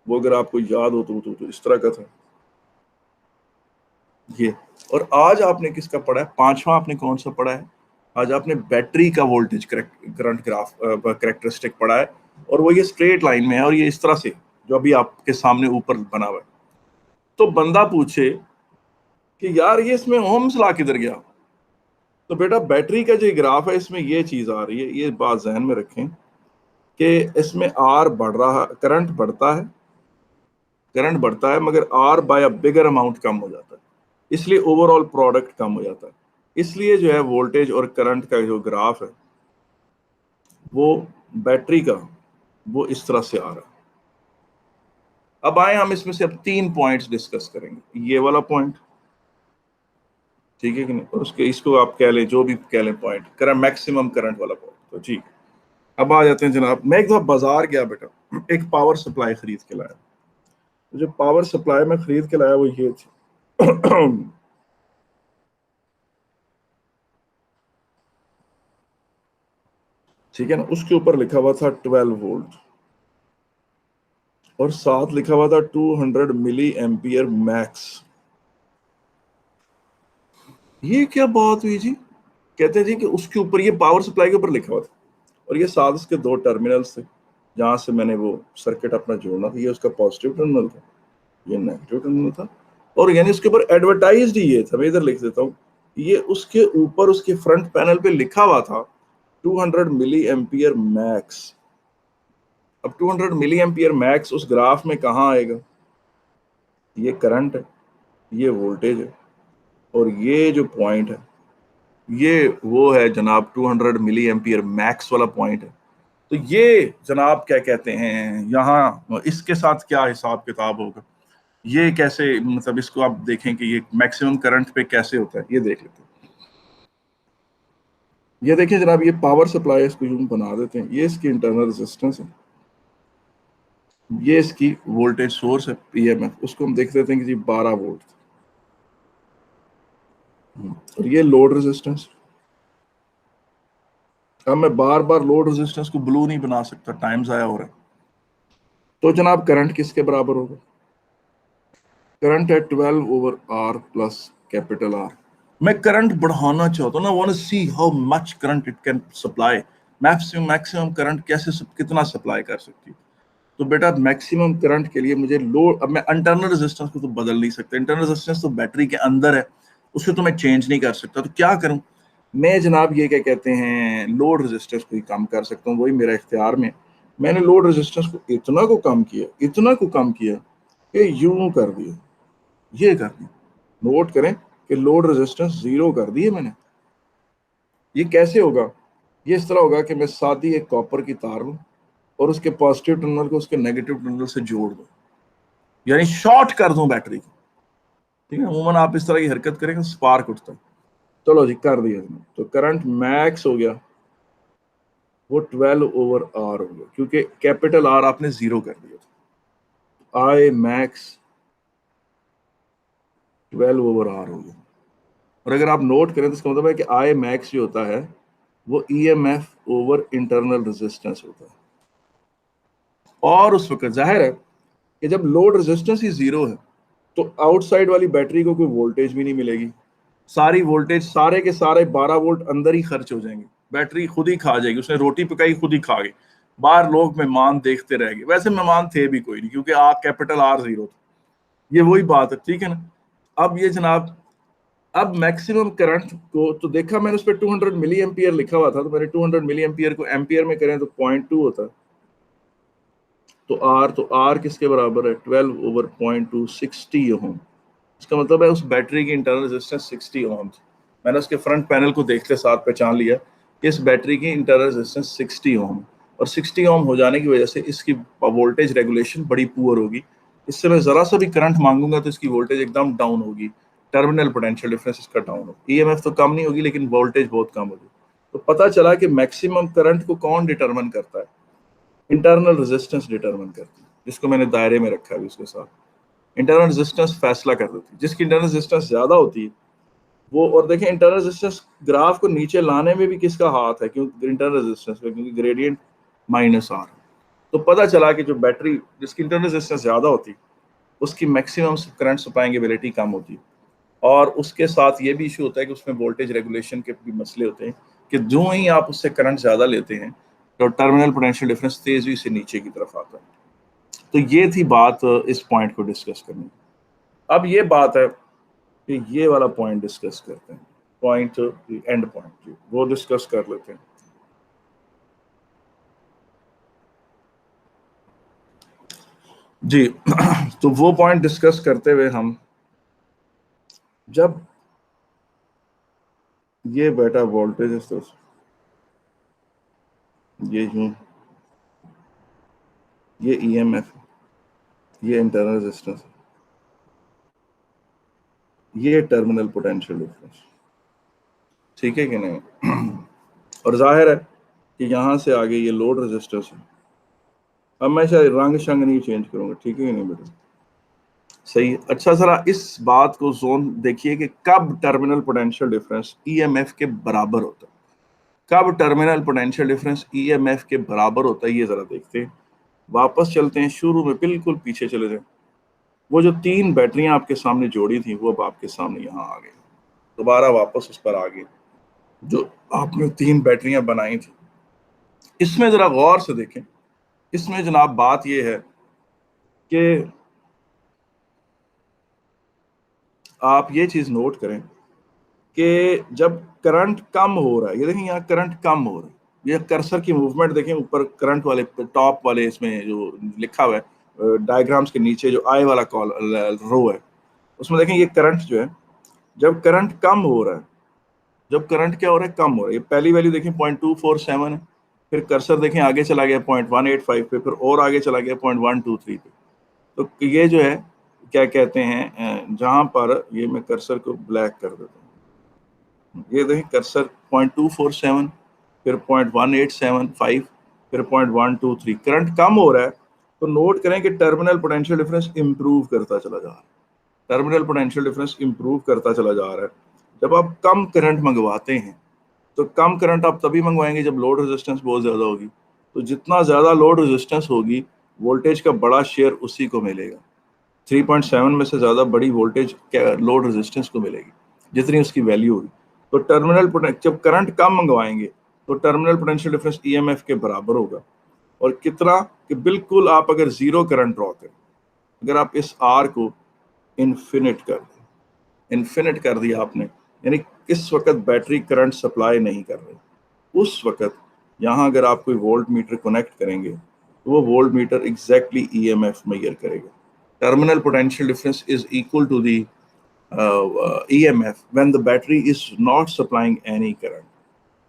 वो, अगर आपको याद हो तो इस तरह का था ये। और आज आपने किसका पढ़ा है, पांचवा आपने कौन सा पढ़ा है, आज आपने बैटरी का वोल्टेज करंट ग्राफ कैरेक्टरिस्टिक पढ़ा है, और वो ये स्ट्रेट लाइन में है और ये इस तरह से जो अभी आपके सामने ऊपर बना हुआ है। तो बंदा पूछे कि यार ये इसमें ओम्स ला किधर गया, तो बेटा बैटरी का जो ग्राफ है इसमें ये चीज आ रही है, ये बात जहन में रखें कि इसमें आर बढ़ रहा, करंट बढ़ता है मगर R by a bigger amount कम हो जाता है, इसलिए ओवरऑल प्रोडक्ट कम हो जाता है। इसलिए जो है वोल्टेज और करंट का जो ग्राफ है वो बैटरी का वो इस तरह से आ रहा है। अब आए हम इसमें से अब 3 पॉइंट्स डिस्कस करेंगे। ये वाला पॉइंट, ठीक है कि नहीं, और उसके इसको आप कह लें जो भी कह लें पॉइंट, करंट मैक्सिमम करंट वाला पॉइंट, तो ठीक। अब आ जाते हैं जनाब, मैं एक दफा बाजार गया बेटा, एक पावर सप्लाई खरीद के लाया। जो पावर सप्लाई में खरीद के लाया वो ये थी ठीक है ना, उसके ऊपर लिखा हुआ था 12 वोल्ट और साथ लिखा हुआ था 200 मिली एम्पियर मैक्स। ये क्या बात हुई जी, कहते हैं जी कि उसके ऊपर, ये पावर सप्लाई के ऊपर लिखा हुआ था और ये साथ उसके 2 टर्मिनल्स थे जहां से मैंने वो सर्किट अपना जोड़ना था। ये उसका पॉजिटिव टर्मिनल था, ये नेगेटिव टर्मिनल था, और यानी उसके ऊपर एडवर्टाइज्ड ही ये था। मैं इधर लिख देता हूँ, ये उसके ऊपर उसके फ्रंट पैनल पे लिखा हुआ था 200 मिली एम्पियर मैक्स। अब 200 मिली एम्पियर मैक्स उस ग्राफ में कहाँ आएगा, ये करंट है, ये वोल्टेज है, और ये जो पॉइंट है ये वो है जनाब 200 मिली एम्पियर मैक्स वाला पॉइंट है। तो ये जनाब क्या कहते हैं, यहाँ इसके साथ क्या हिसाब किताब होगा, ये कैसे, मतलब इसको आप देखें कि ये मैक्सिमम करंट पे कैसे होता है, ये देख लेते हैं। ये देखिए जनाब, ये पावर सप्लाई, इसको यूं बना देते हैं, ये इसकी इंटरनल रेजिस्टेंस है, ये इसकी वोल्टेज सोर्स है पीएमएफ, उसको हम देख देते हैं कि जी 12 वोल्ट, और ये लोड रेजिस्टेंस। अब मैं बार बार लोड रेजिस्टेंस को ब्लू नहीं बना सकता, टाइम जाया हो रहा है। तो जनाब करंट किसके बराबर होगा, करंट है 12 over R plus capital R. मैं करंट बढ़ाना चाहता हूँ ना, want to see how much current it can supply, maximum current कैसे कितना सप्लाई कर सकती है। तो बेटा मैक्सिमम करंट के लिए मुझे लोड, अब मैं इंटरनल रेजिस्टेंस को तो बदल नहीं सकता, इंटरनल रेजिस्टेंस तो बैटरी के अंदर है, उसको तो मैं चेंज नहीं कर सकता। तो क्या करूं मैं जनाब, ये क्या कहते हैं, लोड रेजिस्टेंस को ही कम कर सकता हूँ, वही मेरा इख्तियार में। मैंने लोड रेजिस्टेंस को इतना को कम किया कि यूं कर दिया, ये कर दिया। नोट करें कि लोड रेजिस्टेंस 0 कर दी है मैंने। ये कैसे होगा, ये इस तरह होगा कि मैं सादी एक कॉपर की तार लूं और उसके पॉजिटिव टर्मिनल को उसके नेगेटिव टर्मिनल से जोड़ दूं, यानी शॉर्ट कर दूं बैटरी को। ठीक है, अमूमन आप इस तरह की हरकत करेंगे स्पार्क उठता है। चलो जी कर दिया, तो करंट मैक्स हो गया वो 12 ओवर आर हो गया, क्योंकि कैपिटल आर आपने 0 कर दिया था। आई मैक्स 12 ओवर आर हो गया। और अगर आप नोट करें तो इसका मतलब है कि आई मैक्स जो होता है वो ईएमएफ ओवर इंटरनल रेजिस्टेंस होता है। और उस वक्त जाहिर है कि जब लोड रेजिस्टेंस ही 0 है तो आउटसाइड वाली बैटरी को कोई वोल्टेज भी नहीं मिलेगी, सारी वोल्टेज सारे के सारे 12 वोल्ट अंदर ही खर्च हो जाएंगे, बैटरी खुद ही खा जाएगी, उसने रोटी पकाई खुद ही खा गई, बाहर लोग मेहमान देखते रह गए, वैसे मेहमान थे भी कोई नहीं क्योंकि कैपिटल आर 0 था। ये वही बात है, ठीक है ना। अब ये जनाब, अब मैक्सिमम करंट को तो देखा मैंने, उस पर 200 मिली एम्पियर लिखा हुआ था, तो मैंने 200 मिली एम्पियर को एम्पियर में करें तो 0.2 होता है। तो आर किसके बराबर है, 12 ओवर 0.2, 60 ओम। इसका मतलब है उस बैटरी की इंटरनल रेजिस्टेंस 60 ओम। मैंने उसके फ्रंट पैनल को देखते साथ पहचान लिया कि इस बैटरी की इंटरनल रेजिस्टेंस 60 ओम, और 60 ओम हो जाने की वजह से इसकी वोल्टेज रेगुलेशन बड़ी पुअर होगी। इससे मैं जरा सा भी करंट मांगूंगा तो इसकी वोल्टेज एकदम डाउन होगी, टर्मिनल पोटेंशियल डिफरेंस इसका डाउन होगा। ईएमएफ तो कम नहीं होगी लेकिन वोल्टेज बहुत कम होगी। तो पता चला कि मैक्सिमम करंट को कौन डिटरमिन करता है, इंटरनल रेजिस्टेंस डिटरमिन करती है, जिसको मैंने दायरे में रखा है उसके साथ। इंटरनल रेजिस्टेंस फैसला कर देती है, जिसकी इंटरनल रेजिस्टेंस ज्यादा होती है वो। और देखें इंटरनल रेजिस्टेंस ग्राफ को नीचे लाने में भी किसका हाथ है, क्योंकि इंटरनल रेजिस्टेंस का, क्योंकि ग्रेडियंट माइनस आर। तो पता चला कि जो बैटरी जिसकी इंटरनल रेजिस्टेंस ज़्यादा होती उसकी मैक्सिमम करंट सप्लाइंग एबिलिटी कम होती, और उसके साथ ये भी इशू होता है कि उसमें वोल्टेज रेगुलेशन के भी मसले होते हैं कि जो ही आप उससे करंट ज़्यादा लेते हैं तो टर्मिनल पोटेंशियल डिफरेंस तेजी से नीचे की तरफ आता है। तो ये थी बात इस पॉइंट को डिस्कस करने की। अब ये बात है कि ये वाला पॉइंट डिस्कस करते हैं, पॉइंट एंड पॉइंट वो डिस्कस कर लेते हैं। जी तो वो पॉइंट डिस्कस करते हुए हम जब ये बेटा वोल्टेज है तो ये यूं, ये ईएमएफ, ये इंटरनल रेजिस्टेंस, ये टर्मिनल पोटेंशियल डिफरेंस, ठीक है कि नहीं। और जाहिर है कि यहाँ से आगे ये लोड रेजिस्टेंस है। अब मैं शायद रंग शंग नहीं चेंज करूंगा, ठीक है कि नहीं बेटा, सही है। अच्छा जरा इस बात को जोन देखिए कि कब टर्मिनल पोटेंशियल डिफरेंस ईएमएफ के बराबर होता है, कब टर्मिनल पोटेंशियल डिफरेंस ईएमएफ के बराबर होता है, ये जरा देखते हैं। वापस चलते हैं, शुरू में बिल्कुल पीछे चले जाए। वो जो 3 बैटरियां आपके सामने जोड़ी थी वो अब आपके सामने यहाँ आ गई, दोबारा वापस उस पर आ गई जो आपने 3 बैटरियां बनाई थी। इसमें जरा गौर से देखें, इसमें जनाब बात यह है कि आप ये चीज नोट करें कि जब करंट कम हो रहा है, ये देखें यहाँ करंट कम हो रहा है, ये कर्सर की मूवमेंट देखें ऊपर करंट वाले टॉप वाले इसमें जो लिखा हुआ है डायग्राम्स के नीचे जो आई वाला कॉल रो है उसमें देखें ये करंट जो है जब करंट कम हो रहा है, जब करंट क्या हो रहा है, कम हो रहा है। ये पहली वैल्यू देखें 0.247 है, फिर कर्सर देखें आगे चला गया 0.185 पे, फिर और आगे चला गया 0.123 पे। तो ये जो है क्या कहते हैं, जहां पर ये मैं कर्सर को ब्लैक कर देता हूँ, ये देखें कर्सर 0.247, फिर 0.1875, फिर 0.123, करंट कम हो रहा है। तो नोट करें कि टर्मिनल पोटेंशियल डिफरेंस इंप्रूव करता चला जा रहा है, टर्मिनल पोटेंशियल डिफरेंस इंप्रूव करता चला जा रहा है। जब आप कम करंट मंगवाते हैं तो कम करंट आप तभी मंगवाएंगे जब लोड रेजिस्टेंस बहुत ज़्यादा होगी। तो जितना ज़्यादा लोड रेजिस्टेंस होगी वोल्टेज का बड़ा शेयर उसी को मिलेगा। 3.7 में से ज़्यादा बड़ी वोल्टेज लोड रेजिस्टेंस को मिलेगी जितनी उसकी वैल्यू होगी। तो टर्मिनल जब करंट कम मंगवाएंगे तो टर्मिनल पोटेंशियल डिफरेंस ईएमएफ के बराबर होगा। और कितना कि बिल्कुल आप अगर जीरो करंट ड्रॉ करें, अगर आप इस आर को इन्फिनिट कर दें, इन्फिनिट कर दिया आपने, यानी किस वक्त बैटरी करंट सप्लाई नहीं कर रही, उस वक्त यहाँ अगर आप कोई वोल्ट मीटर कनेक्ट करेंगे तो वो voltmeter exactly EMF measure करेगा। Terminal potential difference is equal to the EMF when the battery is not supplying any current.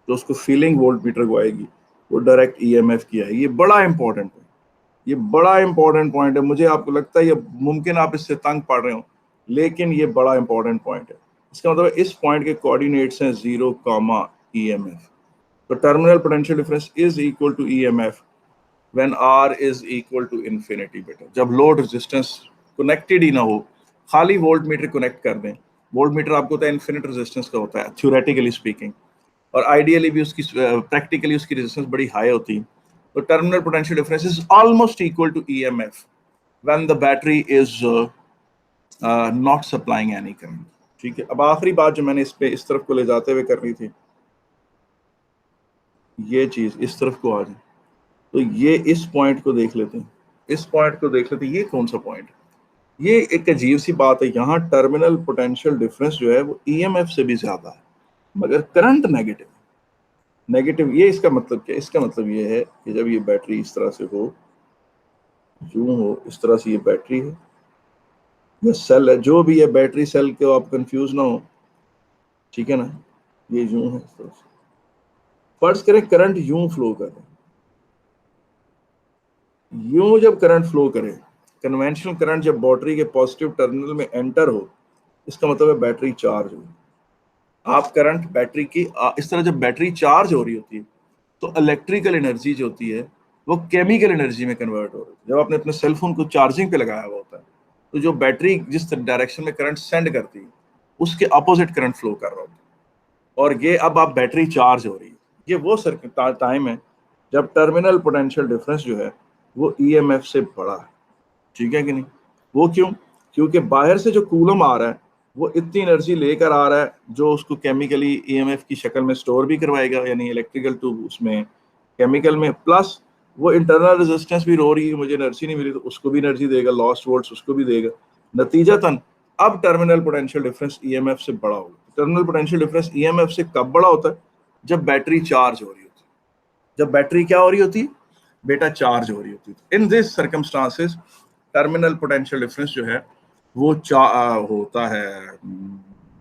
तो उसको फीलिंग वोल्ट मीटर को आएगी वो डायरेक्ट ईएमएफ की आएगी। ये बड़ा इंपॉर्टेंट है, ये बड़ा इंपॉर्टेंट पॉइंट है। मुझे आपको लगता है ये मुमकिन आप इससे तंग पड़ रहे हो, लेकिन ये बड़ा इंपॉर्टेंट पॉइंट है। इसका मतलब इस पॉइंट के कोऑर्डिनेट्स हैं 0, ईएमएफ। तो terminal potential difference is equal to EMF when R is equal to infinity बेटा। जब लोड रेजिस्टेंस कनेक्टेड ही ना हो, खाली वोल्ट मीटर कनेक्ट कर दें। वोल्ट मीटर आपको होता है इन्फिनिट रेजिस्टेंस का होता है थ्योरेटिकली स्पीकिंग, और आइडियली भी उसकी प्रैक्टिकली उसकी रेजिस्टेंस बड़ी हाई होती है। तो terminal potential difference is almost equal to EMF when the battery is not supplying any current. ठीक है, अब आखिरी बात जो मैंने इस तरफ को ले जाते हुए करनी थी, ये चीज इस तरफ को आ जाए, तो ये इस पॉइंट को देख लेते हैं, इस पॉइंट को देख लेते हैं। ये कौन सा पॉइंट है? ये एक अजीब सी बात है, यहाँ टर्मिनल पोटेंशियल डिफरेंस जो है वो ईएमएफ से भी ज्यादा है मगर करंट नेगेटिव नेगेटिव। ये इसका मतलब क्या? इसका मतलब ये है कि जब ये बैटरी इस तरह से हो, यूं हो, इस तरह से ये बैटरी है या सेल है, जो भी है बैटरी सेल के, आप कंफ्यूज ना हो, ठीक है ना। ये यूं है इस तरह से, फर्ज करें करंट यूं फ्लो कर रहा है, यूं जब करंट फ्लो करे, कन्वेंशनल करंट जब बैटरी के पॉजिटिव टर्मिनल में एंटर हो, इसका मतलब है बैटरी चार्ज हो। आप करंट बैटरी की इस तरह जब बैटरी चार्ज हो रही होती है तो इलेक्ट्रिकल एनर्जी जो होती है वो केमिकल एनर्जी में कन्वर्ट हो रही है। जब आपने अपने सेलफोन को चार्जिंग पे लगाया हुआ होता है तो जो बैटरी जिस डायरेक्शन में करंट सेंड करती है उसके अपोजिट करंट फ्लो कर रहा होता है। और ये अब आप बैटरी चार्ज हो रही है, ये वो टाइम है जब टर्मिनल पोटेंशियल डिफरेंस जो है वो ईएमएफ से बड़ा है, ठीक है कि नहीं। वो क्यों? क्योंकि बाहर से जो कूलम आ रहा है वो इतनी एनर्जी लेकर आ रहा है जो उसको केमिकली ईएमएफ की शक्ल में स्टोर भी करवाएगा, यानी इलेक्ट्रिकल टू उसमें केमिकल में, प्लस वो इंटरनल रेजिस्टेंस भी रो रही है मुझे एनर्जी नहीं मिली, तो उसको भी एनर्जी देगा, लॉस्ट वोल्ट्स उसको भी देगा। नतीजतन अब टर्मिनल पोटेंशियल डिफरेंस ईएमएफ से बड़ा होगा। टर्मिनल पोटेंशियल डिफरेंस ईएमएफ से कब बड़ा होता है? जब बैटरी चार्ज हो रही होती है। जब बैटरी क्या हो रही होती है बेटा? चार्ज हो रही होती है। In this circumstances terminal potential difference जो है वो होता है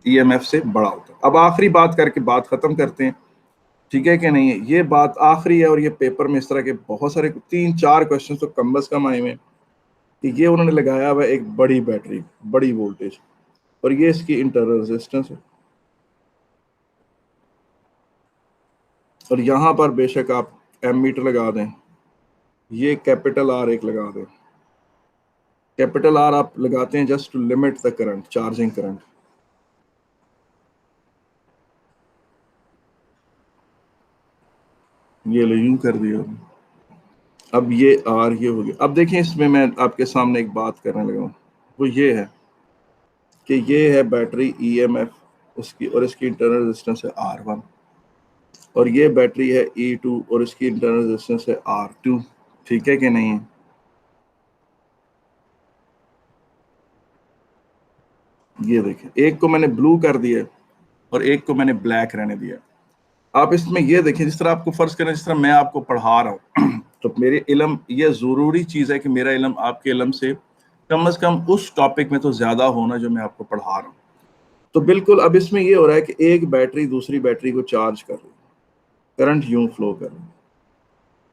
ईएमएफ से बड़ा होता है। अब आखिरी बात करके बात खत्म करते हैं, ठीक है कि नहीं। ये बात आखिरी है और ये पेपर में इस तरह के बहुत सारे 3-4 क्वेश्चन तो कम बस कम आए हुए कि ये उन्होंने लगाया हुआ एक बड़ी बैटरी, बड़ी वोल्टेज, और ये इसकी इंटरनल रेजिस्टेंस है, और यहां पर बेशक आप एमीटर लगा दें, ये कैपिटल आर एक लगा दें। कैपिटल आर आप लगाते हैं just to limit the current, charging current. ये यूं कर दिया। अब ये आर ये हो गया। अब देखिए इसमें मैं आपके सामने एक बात करने लगा हूं, वो ये है कि ये है बैटरी ईएमएफ उसकी, और इसकी इंटरनल रेजिस्टेंस है R1, और ये बैटरी है E2 और इसकी इंटरनल रेजिस्टेंस है R2, ठीक है कि नहीं। ये देखें, एक को मैंने ब्लू कर दिया और एक को मैंने ब्लैक रहने दिया। आप इसमें ये देखें, जिस तरह आपको फर्ज करें जिस तरह मैं आपको पढ़ा रहा हूँ तो मेरे इल्म, ये ज़रूरी चीज़ है कि मेरा इल्म आपके इल्म से कम उस टॉपिक में तो ज़्यादा होना जो मैं आपको पढ़ा रहा हूँ। तो बिल्कुल अब इसमें ये हो रहा है कि एक बैटरी दूसरी बैटरी को चार्ज कर रही है, करंट यूं फ्लो कर रहा है।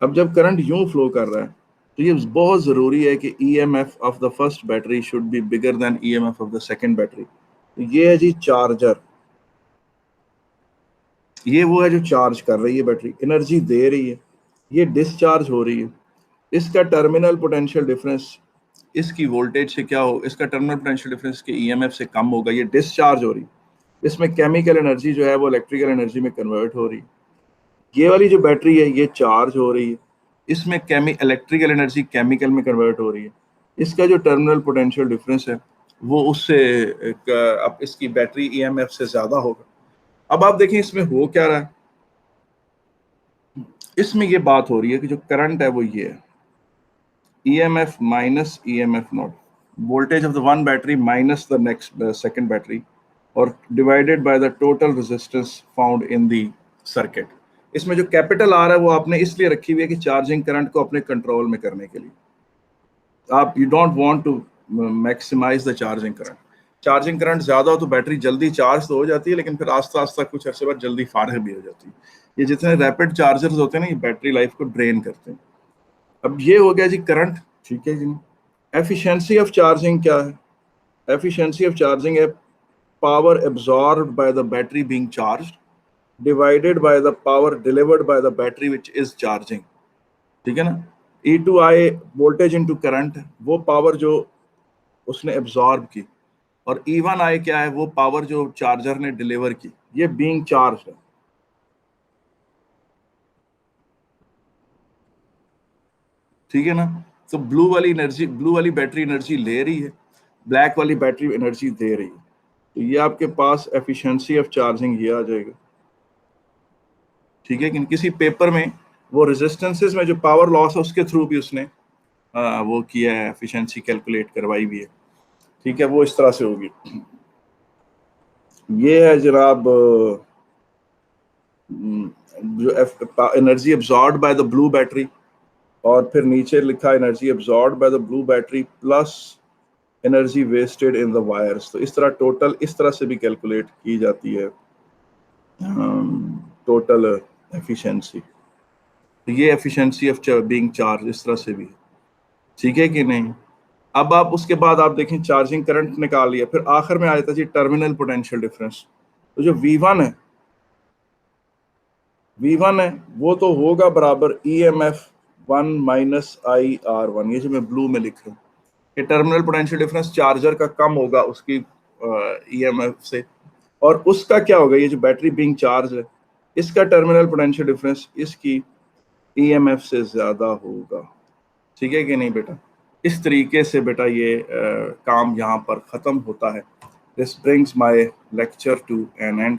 अब जब करंट यूं फ्लो कर रहा है तो ये बहुत ज़रूरी है कि EMF of the first battery should be bigger than EMF of the second battery. तो ये है जी चार्जर, ये वो है जो चार्ज कर रही है बैटरी, एनर्जी दे रही है, ये डिस्चार्ज हो रही है। इसका टर्मिनल पोटेंशियल डिफरेंस इसकी वोल्टेज से क्या हो, इसका टर्मिनल पोटेंशियल डिफरेंस के ईएमएफ से कम होगा, ये डिस्चार्ज हो रही है। इसमें केमिकल एनर्जी जो है वो इलेक्ट्रिकल एनर्जी में कन्वर्ट हो रही है। ये वाली जो बैटरी है ये चार्ज हो रही है, इसमें इलेक्ट्रिकल एनर्जी केमिकल में कन्वर्ट हो रही है। इसका जो टर्मिनल पोटेंशियल डिफरेंस है वो उससे अब इसकी बैटरी ईएमएफ से ज्यादा होगा। अब आप देखें इसमें हो क्या रहा है, इसमें ये बात हो रही है कि जो करंट है वो ये है EMF minus EMF not, voltage of the one battery minus the next second battery, और divided by the total resistance found in the circuit. इसमें जो कैपिटल आर है वो आपने इसलिए रखी हुई है कि चार्जिंग करंट को अपने कंट्रोल में करने के लिए। आप you don't want to maximise the charging current. Charging current ज्यादा हो तो बैटरी जल्दी चार्ज तो हो जाती है, लेकिन फिर आस्ता आस्ता कुछ अर्से बाद जल्दी फारग भी हो जाती है। ये जितने रैपिड चार्जर्स होते हैं ना, ये बैटरी लाइफ को ड्रेन करते हैं। अब ये हो गया जी करंट, ठीक है जी। एफिशिएंसी ऑफ चार्जिंग क्या है? एफिशिएंसी ऑफ चार्जिंग है power absorbed by the battery being charged divided by the power delivered by the battery which is charging, ठीक है ना। E2I वोल्टेज इनटू करंट, वो पावर जो उसने एब्जॉर्ब की, और E1I क्या है? वो पावर जो चार्जर ने डिलीवर की, ये बीइंग चार्ज है, ठीक है ना। तो ब्लू वाली एनर्जी, ब्लू वाली बैटरी एनर्जी ले रही है, ब्लैक वाली बैटरी एनर्जी दे रही है। तो ये आपके पास एफिशिएंसी ऑफ चार्जिंग ये आ जाएगा, ठीक है कि किसी पेपर में वो रेजिस्टेंसेस में जो पावर लॉस है उसके थ्रू भी उसने वो किया है, एफिशिएंसी कैलकुलेट करवाई हुई है, ठीक है। वो इस तरह से होगी। ये है जनाब जो energy absorbed by the blue battery, और फिर नीचे लिखा energy absorbed by the blue battery plus energy wasted in the wires. तो इस तरह टोटल इस तरह से भी कैलकुलेट की जाती है टोटल एफिशिएंसी। तो ये एफिशिएंसी ऑफ बीइंग चार्ज इस तरह से भी है, ठीक है कि नहीं। अब आप उसके बाद आप देखें चार्जिंग करंट निकाल लिया, फिर आखिर में आ जाता है जी टर्मिनल पोटेंशियल डिफरेंस। तो जो V1 है, V1 है वो तो होगा बराबर EMF 1 माइनस IR1, ये जो मैं ब्लू में लिख रहा हूँ कि टर्मिनल पोटेंशियल डिफरेंस चार्जर का कम होगा उसकी EMF से, और उसका क्या होगा, ये जो बैटरी बीइंग चार्ज है इसका टर्मिनल पोटेंशियल डिफरेंस इसकी EMF से ज्यादा होगा, ठीक है कि नहीं बेटा। इस तरीके से बेटा ये काम यहाँ पर ख़त्म होता है। This brings my lecture to an and.